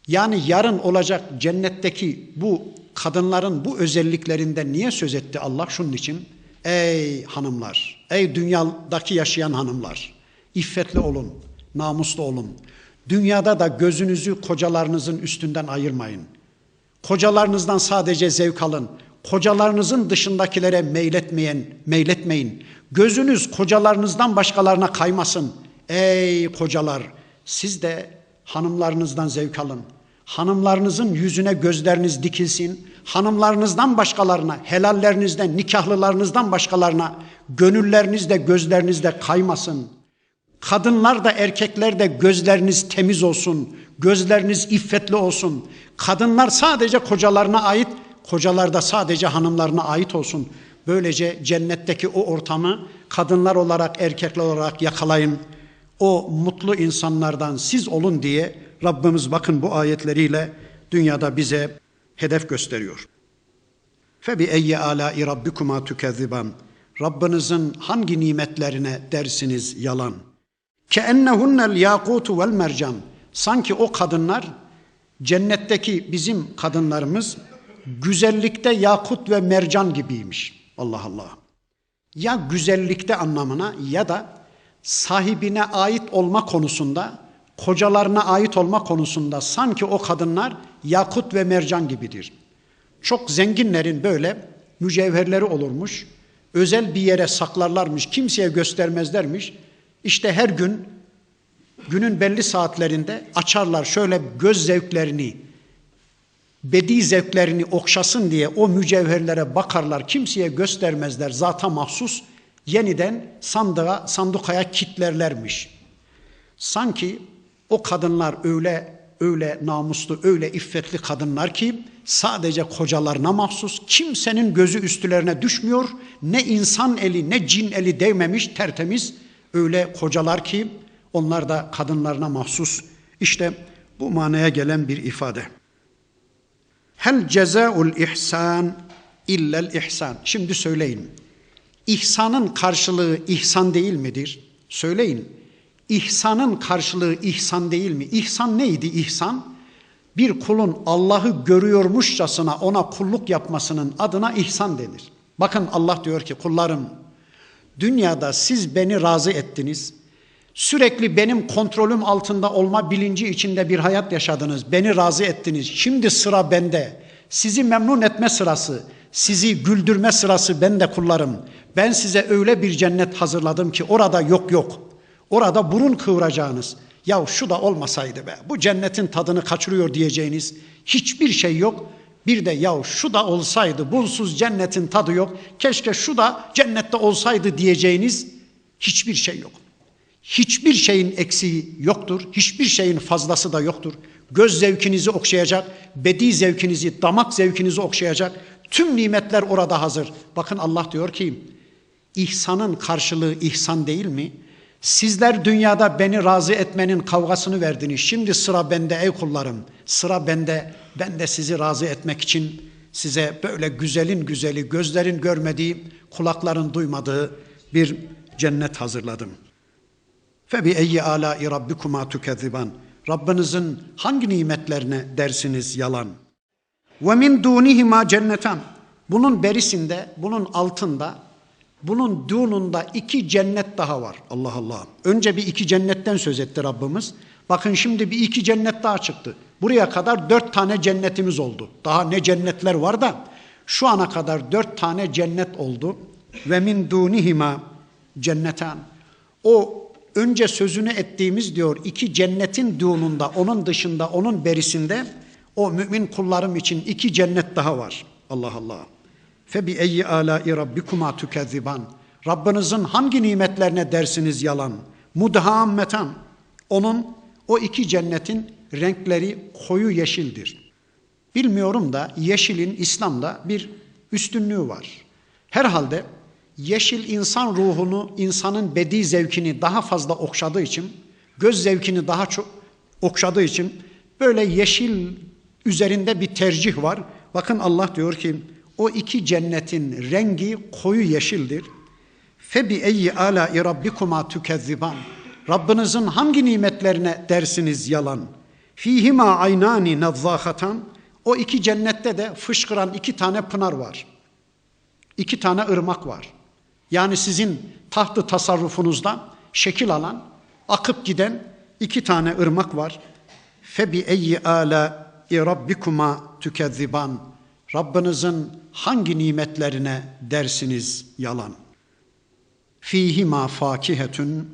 Yani yarın olacak cennetteki bu kadınların bu özelliklerinden niye söz etti Allah? Şunun için. Ey hanımlar, ey dünyadaki yaşayan hanımlar, iffetli olun, namuslu olun. Dünyada da gözünüzü kocalarınızın üstünden ayırmayın. Kocalarınızdan sadece zevk alın. Kocalarınızın dışındakilere meyletmeyin. Gözünüz kocalarınızdan başkalarına kaymasın. Ey kocalar, siz de hanımlarınızdan zevk alın. Hanımlarınızın yüzüne gözleriniz dikilsin. Hanımlarınızdan başkalarına, helallerinizden, nikahlılarınızdan başkalarına gönülleriniz de gözleriniz de kaymasın. Kadınlar da erkekler de gözleriniz temiz olsun. Gözleriniz iffetli olsun. Kadınlar sadece kocalarına ait, kocalar da sadece hanımlarına ait olsun. Böylece cennetteki o ortamı kadınlar olarak, erkekler olarak yakalayın. O mutlu insanlardan siz olun diye Rabbimiz bakın bu ayetleriyle dünyada bize hedef gösteriyor. فَبِأَيِّ آلَاءِ رَبِّكُمَا تُكَذِّبَانِ Rabbinizin hangi nimetlerine dersiniz yalan? كَأَنَّهُنَّ الْيَاقُوتُ وَالْمَرْجَانِ Sanki o kadınlar, cennetteki bizim kadınlarımız güzellikte yakut ve mercan gibiymiş. Allah Allah. Ya güzellikte anlamına ya da sahibine ait olma konusunda, kocalarına ait olma konusunda sanki o kadınlar yakut ve mercan gibidir. Çok zenginlerin böyle mücevherleri olurmuş, özel bir yere saklarlarmış, kimseye göstermezlermiş. İşte her gün, günün belli saatlerinde açarlar şöyle göz zevklerini, bedi zevklerini okşasın diye o mücevherlere bakarlar, kimseye göstermezler, zata mahsus, yeniden sandukaya kitlerlermiş. Sanki o kadınlar öyle öyle namuslu, öyle iffetli kadınlar ki sadece kocalarına mahsus, kimsenin gözü üstlerine düşmüyor. Ne insan eli ne cin eli değmemiş, tertemiz öyle kocalar ki onlar da kadınlarına mahsus. İşte bu manaya gelen bir ifade. Hel cezaul ihsan illel ihsan. Şimdi söyleyin. İhsanın karşılığı ihsan değil midir? Söyleyin. İhsanın karşılığı ihsan değil mi? İhsan neydi ihsan? Bir kulun Allah'ı görüyormuşçasına ona kulluk yapmasının adına ihsan denir. Bakın Allah diyor ki kullarım, dünyada siz beni razı ettiniz. Sürekli benim kontrolüm altında olma bilinci içinde bir hayat yaşadınız. Beni razı ettiniz. Şimdi sıra bende. Sizi memnun etme sırası, sizi güldürme sırası bende kullarım. Ben size öyle bir cennet hazırladım ki orada yok. Orada burun kıvıracağınız, ya şu da olmasaydı be, bu cennetin tadını kaçırıyor diyeceğiniz hiçbir şey yok. Bir de ya şu da olsaydı, bunsuz cennetin tadı yok, keşke şu da cennette olsaydı diyeceğiniz hiçbir şey yok. Hiçbir şeyin eksiği yoktur, hiçbir şeyin fazlası da yoktur. Göz zevkinizi okşayacak, bedi zevkinizi, damak zevkinizi okşayacak tüm nimetler orada hazır. Bakın Allah diyor ki, ihsanın karşılığı ihsan değil mi? Sizler dünyada beni razı etmenin kavgasını verdiniz. Şimdi sıra bende ey kullarım. Sıra bende. Ben de sizi razı etmek için size böyle güzelin güzeli, gözlerin görmediği, kulakların duymadığı bir cennet hazırladım. فَبِأَيِّ آلَاءِ رَبِّكُمَا تُكَذِّبَانِ. Rabbinizin hangi nimetlerine dersiniz yalan? وَمِنْ دُونِهِمَا cennetan. Bunun berisinde, bunun altında, bunun dununda 2 cennet daha var. Allah Allah. Önce bir 2 cennetten söz etti Rabbimiz. Bakın şimdi bir 2 cennet daha çıktı. Buraya kadar 4 tane cennetimiz oldu. Daha ne cennetler var da şu ana kadar 4 tane cennet oldu. Ve min dunihima cennetan. O önce sözünü ettiğimiz diyor 2 cennetin dununda, onun dışında, onun berisinde o mümin kullarım için 2 cennet daha var. Allah Allah. فَبِأَيِّ آلَاءِ رَبِّكُمَا تُكَذِّبَانِ. Rabbinizin hangi nimetlerine dersiniz yalan? Mudhammetan. Onun o 2 cennetin renkleri koyu yeşildir. Bilmiyorum da yeşilin İslam'da bir üstünlüğü var. Herhalde yeşil insan ruhunu, insanın bedi zevkini daha fazla okşadığı için, göz zevkini daha çok okşadığı için böyle yeşil üzerinde bir tercih var. Bakın Allah diyor ki o 2 cennetin rengi koyu yeşildir. فَبِأَيِّ آلَاءِ رَبِّكُمَا تُكَذِّبَانِ. Rabbinizin hangi nimetlerine dersiniz yalan? فِيهِمَا عَيْنَانِ نَضَّاخَةً. O 2 cennette de fışkıran 2 tane pınar var. 2 tane ırmak var. Yani sizin tahtı tasarrufunuzda şekil alan, akıp giden 2 tane ırmak var. فَبِأَيِّ آلَاءِ رَبِّكُمَا تُكَذِّبَانِ. Rabbinizin hangi nimetlerine dersiniz yalan? Fihima fakihetun.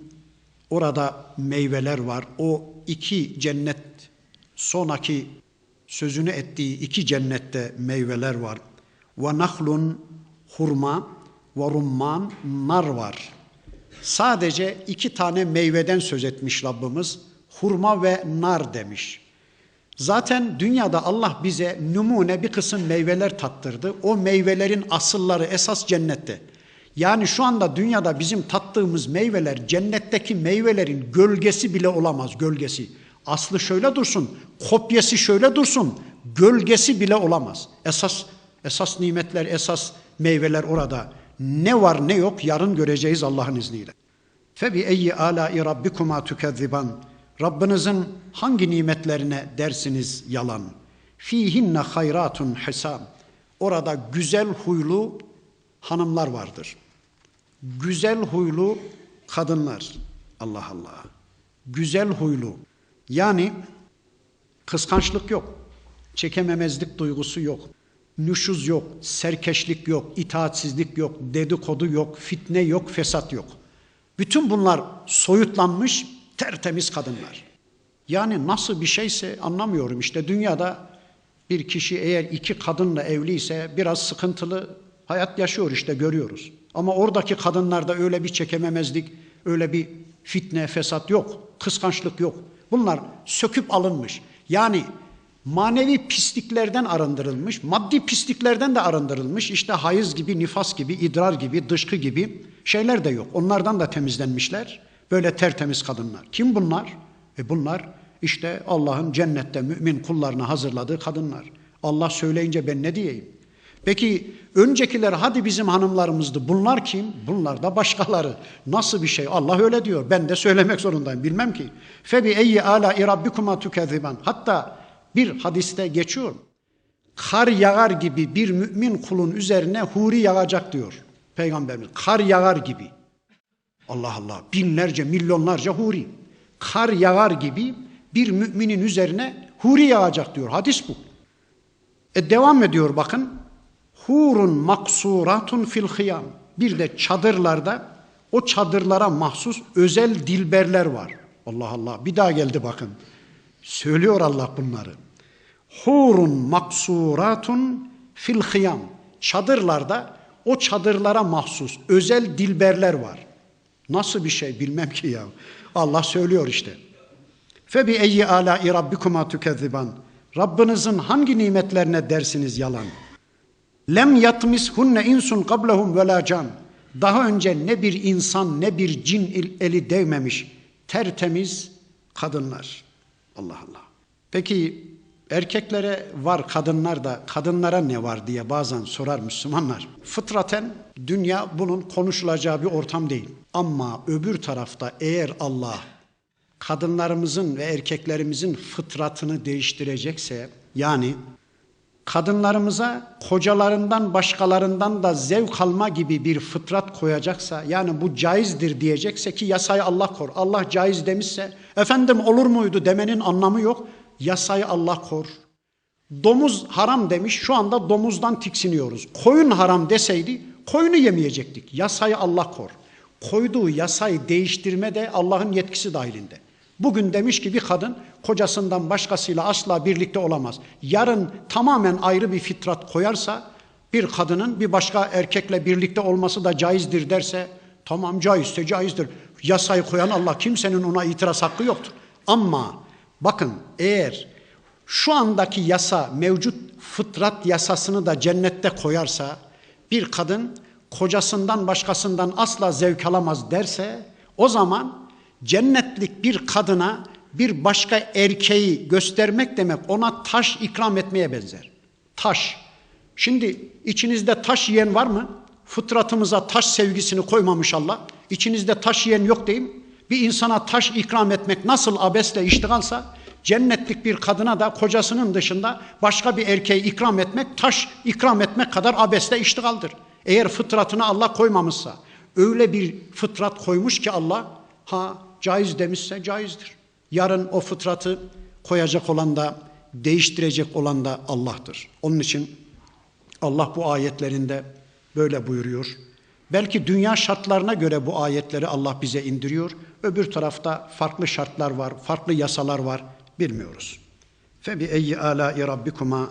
Orada meyveler var. O 2 cennet, sonraki sözünü ettiği 2 cennette meyveler var. Ve nahlun, hurma, ve rumman, nar var. Sadece 2 tane meyveden söz etmiş Rabbimiz. Hurma ve nar demiş. Zaten dünyada Allah bize numune bir kısım meyveler tattırdı. O meyvelerin asılları esas cennette. Yani şu anda dünyada bizim tattığımız meyveler cennetteki meyvelerin gölgesi bile olamaz, gölgesi. Aslı şöyle dursun, kopyası şöyle dursun, gölgesi bile olamaz. Esas nimetler, esas meyveler orada. Ne var ne yok yarın göreceğiz Allah'ın izniyle. فَبِأَيِّ آلَاءِ رَبِّكُمَا تُكَذِّبَانِ. Rabbinizin hangi nimetlerine dersiniz yalan? فِيهِنَّ خَيْرَاتٌ حِسَابٌ. Orada güzel huylu hanımlar vardır. Güzel huylu kadınlar. Allah Allah. Güzel huylu. Yani kıskançlık yok. Çekememezlik duygusu yok. Nüşuz yok. Serkeşlik yok. İtaatsizlik yok. Dedikodu yok. Fitne yok. Fesat yok. Bütün bunlar soyutlanmış tertemiz kadınlar. Yani nasıl bir şeyse anlamıyorum. İşte dünyada bir kişi eğer 2 kadınla evliyse biraz sıkıntılı hayat yaşıyor işte görüyoruz. Ama oradaki kadınlarda öyle bir çekememezlik, öyle bir fitne, fesat yok. Kıskançlık yok. Bunlar söküp alınmış. Yani manevi pisliklerden arındırılmış, maddi pisliklerden de arındırılmış. İşte hayız gibi, nifas gibi, idrar gibi, dışkı gibi şeyler de yok. Onlardan da temizlenmişler. Böyle tertemiz kadınlar. Kim bunlar? Bunlar işte Allah'ın cennette mümin kullarına hazırladığı kadınlar. Allah söyleyince ben ne diyeyim? Peki öncekiler hadi bizim hanımlarımızdı. Bunlar kim? Bunlar da başkaları. Nasıl bir şey? Allah öyle diyor. Ben de söylemek zorundayım. Bilmem ki. Febi eyyi ala rabbikuma tukezziban. Hatta bir hadiste geçiyor. Kar yağar gibi bir mümin kulun üzerine huri yağacak diyor Peygamberimiz. Kar yağar gibi. Allah Allah. Binlerce, milyonlarca huri. Kar yağar gibi bir müminin üzerine huri yağacak diyor. Hadis bu. Devam ediyor bakın. Hurun maksuratun fil hıyam. Bir de çadırlarda o çadırlara mahsus özel dilberler var. Allah Allah. Bir daha geldi bakın. Söylüyor Allah bunları. Hurun maksuratun fil hıyam. Çadırlarda o çadırlara mahsus özel dilberler var. Nasıl bir şey bilmem ki ya. Allah söylüyor işte. Febi eyyi alâi rabbikuma tukezziban. Rabbinizin hangi nimetlerine dersiniz yalan? Lem yatmishunne insun qablahum ve la can. Daha önce ne bir insan ne bir cin eli değmemiş tertemiz kadınlar. Allah Allah. Peki erkeklere var kadınlar da kadınlara ne var diye bazen sorar Müslümanlar. Fıtraten dünya bunun konuşulacağı bir ortam değil. Ama öbür tarafta eğer Allah kadınlarımızın ve erkeklerimizin fıtratını değiştirecekse, yani kadınlarımıza kocalarından başkalarından da zevk alma gibi bir fıtrat koyacaksa, yani bu caizdir diyecekse ki yasayı Allah kor. Allah caiz demişse efendim olur muydu demenin anlamı yok. Yasayı Allah kor. Domuz haram demiş, şu anda domuzdan tiksiniyoruz. Koyun haram deseydi koyunu yemeyecektik. Yasayı Allah kor. Koyduğu yasayı değiştirme de Allah'ın yetkisi dahilinde. Bugün demiş ki bir kadın kocasından başkasıyla asla birlikte olamaz. Yarın tamamen ayrı bir fitrat koyarsa bir kadının bir başka erkekle birlikte olması da caizdir derse tamam caizse caizdir. Yasayı koyan Allah, kimsenin ona itiraz hakkı yoktur. Ama bakın eğer şu andaki yasa mevcut fıtrat yasasını da cennette koyarsa bir kadın kocasından başkasından asla zevk alamaz derse o zaman cennetlik bir kadına bir başka erkeği göstermek demek ona taş ikram etmeye benzer. Taş. Şimdi içinizde taş yiyen var mı? Fıtratımıza taş sevgisini koymamış Allah. İçinizde taş yiyen yok değil mi? Bir insana taş ikram etmek nasıl abesle iştigalsa cennetlik bir kadına da kocasının dışında başka bir erkeği ikram etmek taş ikram etmek kadar abesle iştigaldir. Eğer fıtratını Allah koymamışsa, öyle bir fıtrat koymuş ki Allah, caiz demişse caizdir. Yarın o fıtratı koyacak olan da, değiştirecek olan da Allah'tır. Onun için Allah bu ayetlerinde böyle buyuruyor. Belki dünya şartlarına göre bu ayetleri Allah bize indiriyor. Öbür tarafta farklı şartlar var, farklı yasalar var, bilmiyoruz. Febi eyyi alâi rabbikuma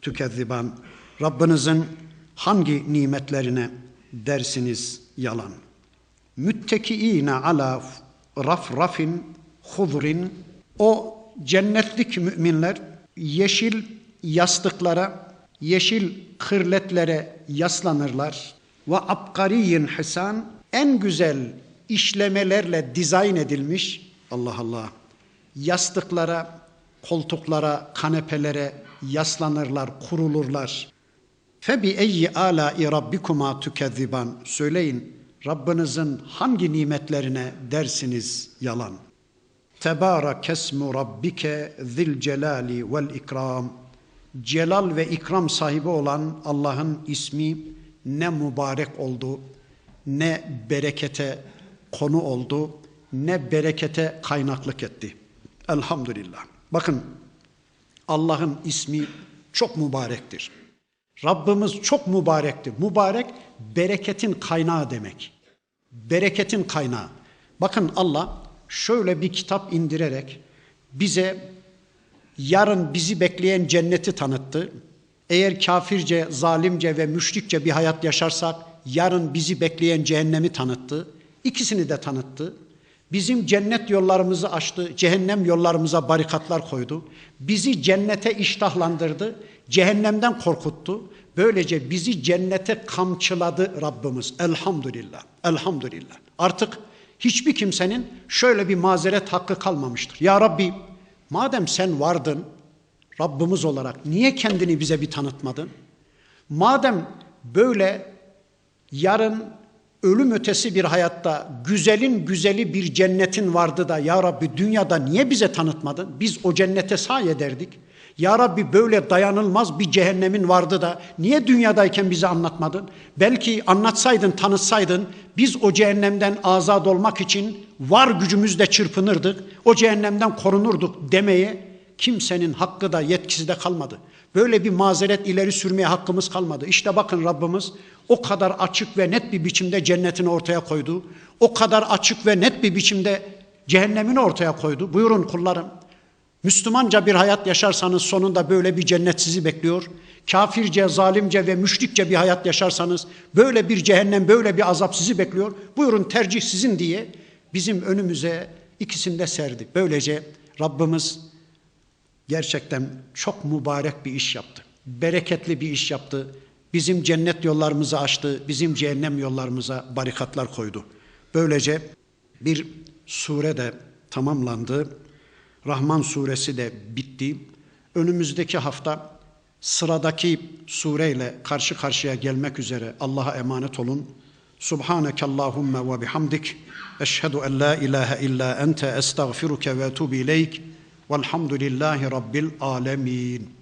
tükezziban. Rabbinizin hangi nimetlerine dersiniz yalan? Müttekiîne alâ rafrafin hudrin. O cennetlik müminler yeşil yastıklara, yeşil kırletlere yaslanırlar. Ve abkariyin hisan, en güzel işlemelerle dizayn edilmiş, Allah Allah, yastıklara, koltuklara, kanepelere yaslanırlar, kurulurlar. Febi eyyi alâi rabbikuma tükezziban. Söyleyin, Rabbinizin hangi nimetlerine dersiniz yalan? Tebârekesmu rabbike zil celali vel ikram. Celal ve ikram sahibi olan Allah'ın ismi ne mübarek oldu, ne berekete konu oldu, ne berekete kaynaklık etti. Elhamdülillah. Bakın Allah'ın ismi çok mübarektir. Rabbimiz çok mübarektir. Mübarek bereketin kaynağı demek. Bereketin kaynağı. Bakın Allah şöyle bir kitap indirerek bize yarın bizi bekleyen cenneti tanıttı. Eğer kafirce, zalimce ve müşrikçe bir hayat yaşarsak yarın bizi bekleyen cehennemi tanıttı. İkisini de tanıttı. Bizim cennet yollarımızı açtı, cehennem yollarımıza barikatlar koydu. Bizi cennete iştahlandırdı, cehennemden korkuttu. Böylece bizi cennete kamçıladı Rabbimiz. Elhamdülillah, elhamdülillah. Artık hiçbir kimsenin şöyle bir mazeret hakkı kalmamıştır. Ya Rabbi, madem sen vardın Rabbimiz olarak, niye kendini bize bir tanıtmadın? Madem böyle yarın ölüm ötesi bir hayatta güzelin güzeli bir cennetin vardı da ya Rabbi dünyada niye bize tanıtmadın? Biz o cennete sahi ederdik. Ya Rabbi böyle dayanılmaz bir cehennemin vardı da niye dünyadayken bize anlatmadın? Belki anlatsaydın, tanıtsaydın biz o cehennemden azad olmak için var gücümüzle çırpınırdık. O cehennemden korunurduk demeye kimsenin hakkı da yetkisi de kalmadı. Böyle bir mazeret ileri sürmeye hakkımız kalmadı. İşte bakın Rabbimiz o kadar açık ve net bir biçimde cennetini ortaya koydu. O kadar açık ve net bir biçimde cehennemini ortaya koydu. Buyurun kullarım. Müslümanca bir hayat yaşarsanız sonunda böyle bir cennet sizi bekliyor. Kafirce, zalimce ve müşrikçe bir hayat yaşarsanız böyle bir cehennem, böyle bir azap sizi bekliyor. Buyurun tercih sizin diye bizim önümüze ikisini de serdi. Böylece Rabbimiz gerçekten çok mübarek bir iş yaptı. Bereketli bir iş yaptı. Bizim cennet yollarımızı açtı. Bizim cehennem yollarımıza barikatlar koydu. Böylece bir sure de tamamlandı. Rahman suresi de bitti. Önümüzdeki hafta sıradaki sureyle karşı karşıya gelmek üzere Allah'a emanet olun. Subhaneke Allahümme ve bihamdik. Eşhedü en la ilahe illa ente estağfiruke ve etubu ileyk. Velhamdülillahi Rabbil alemin.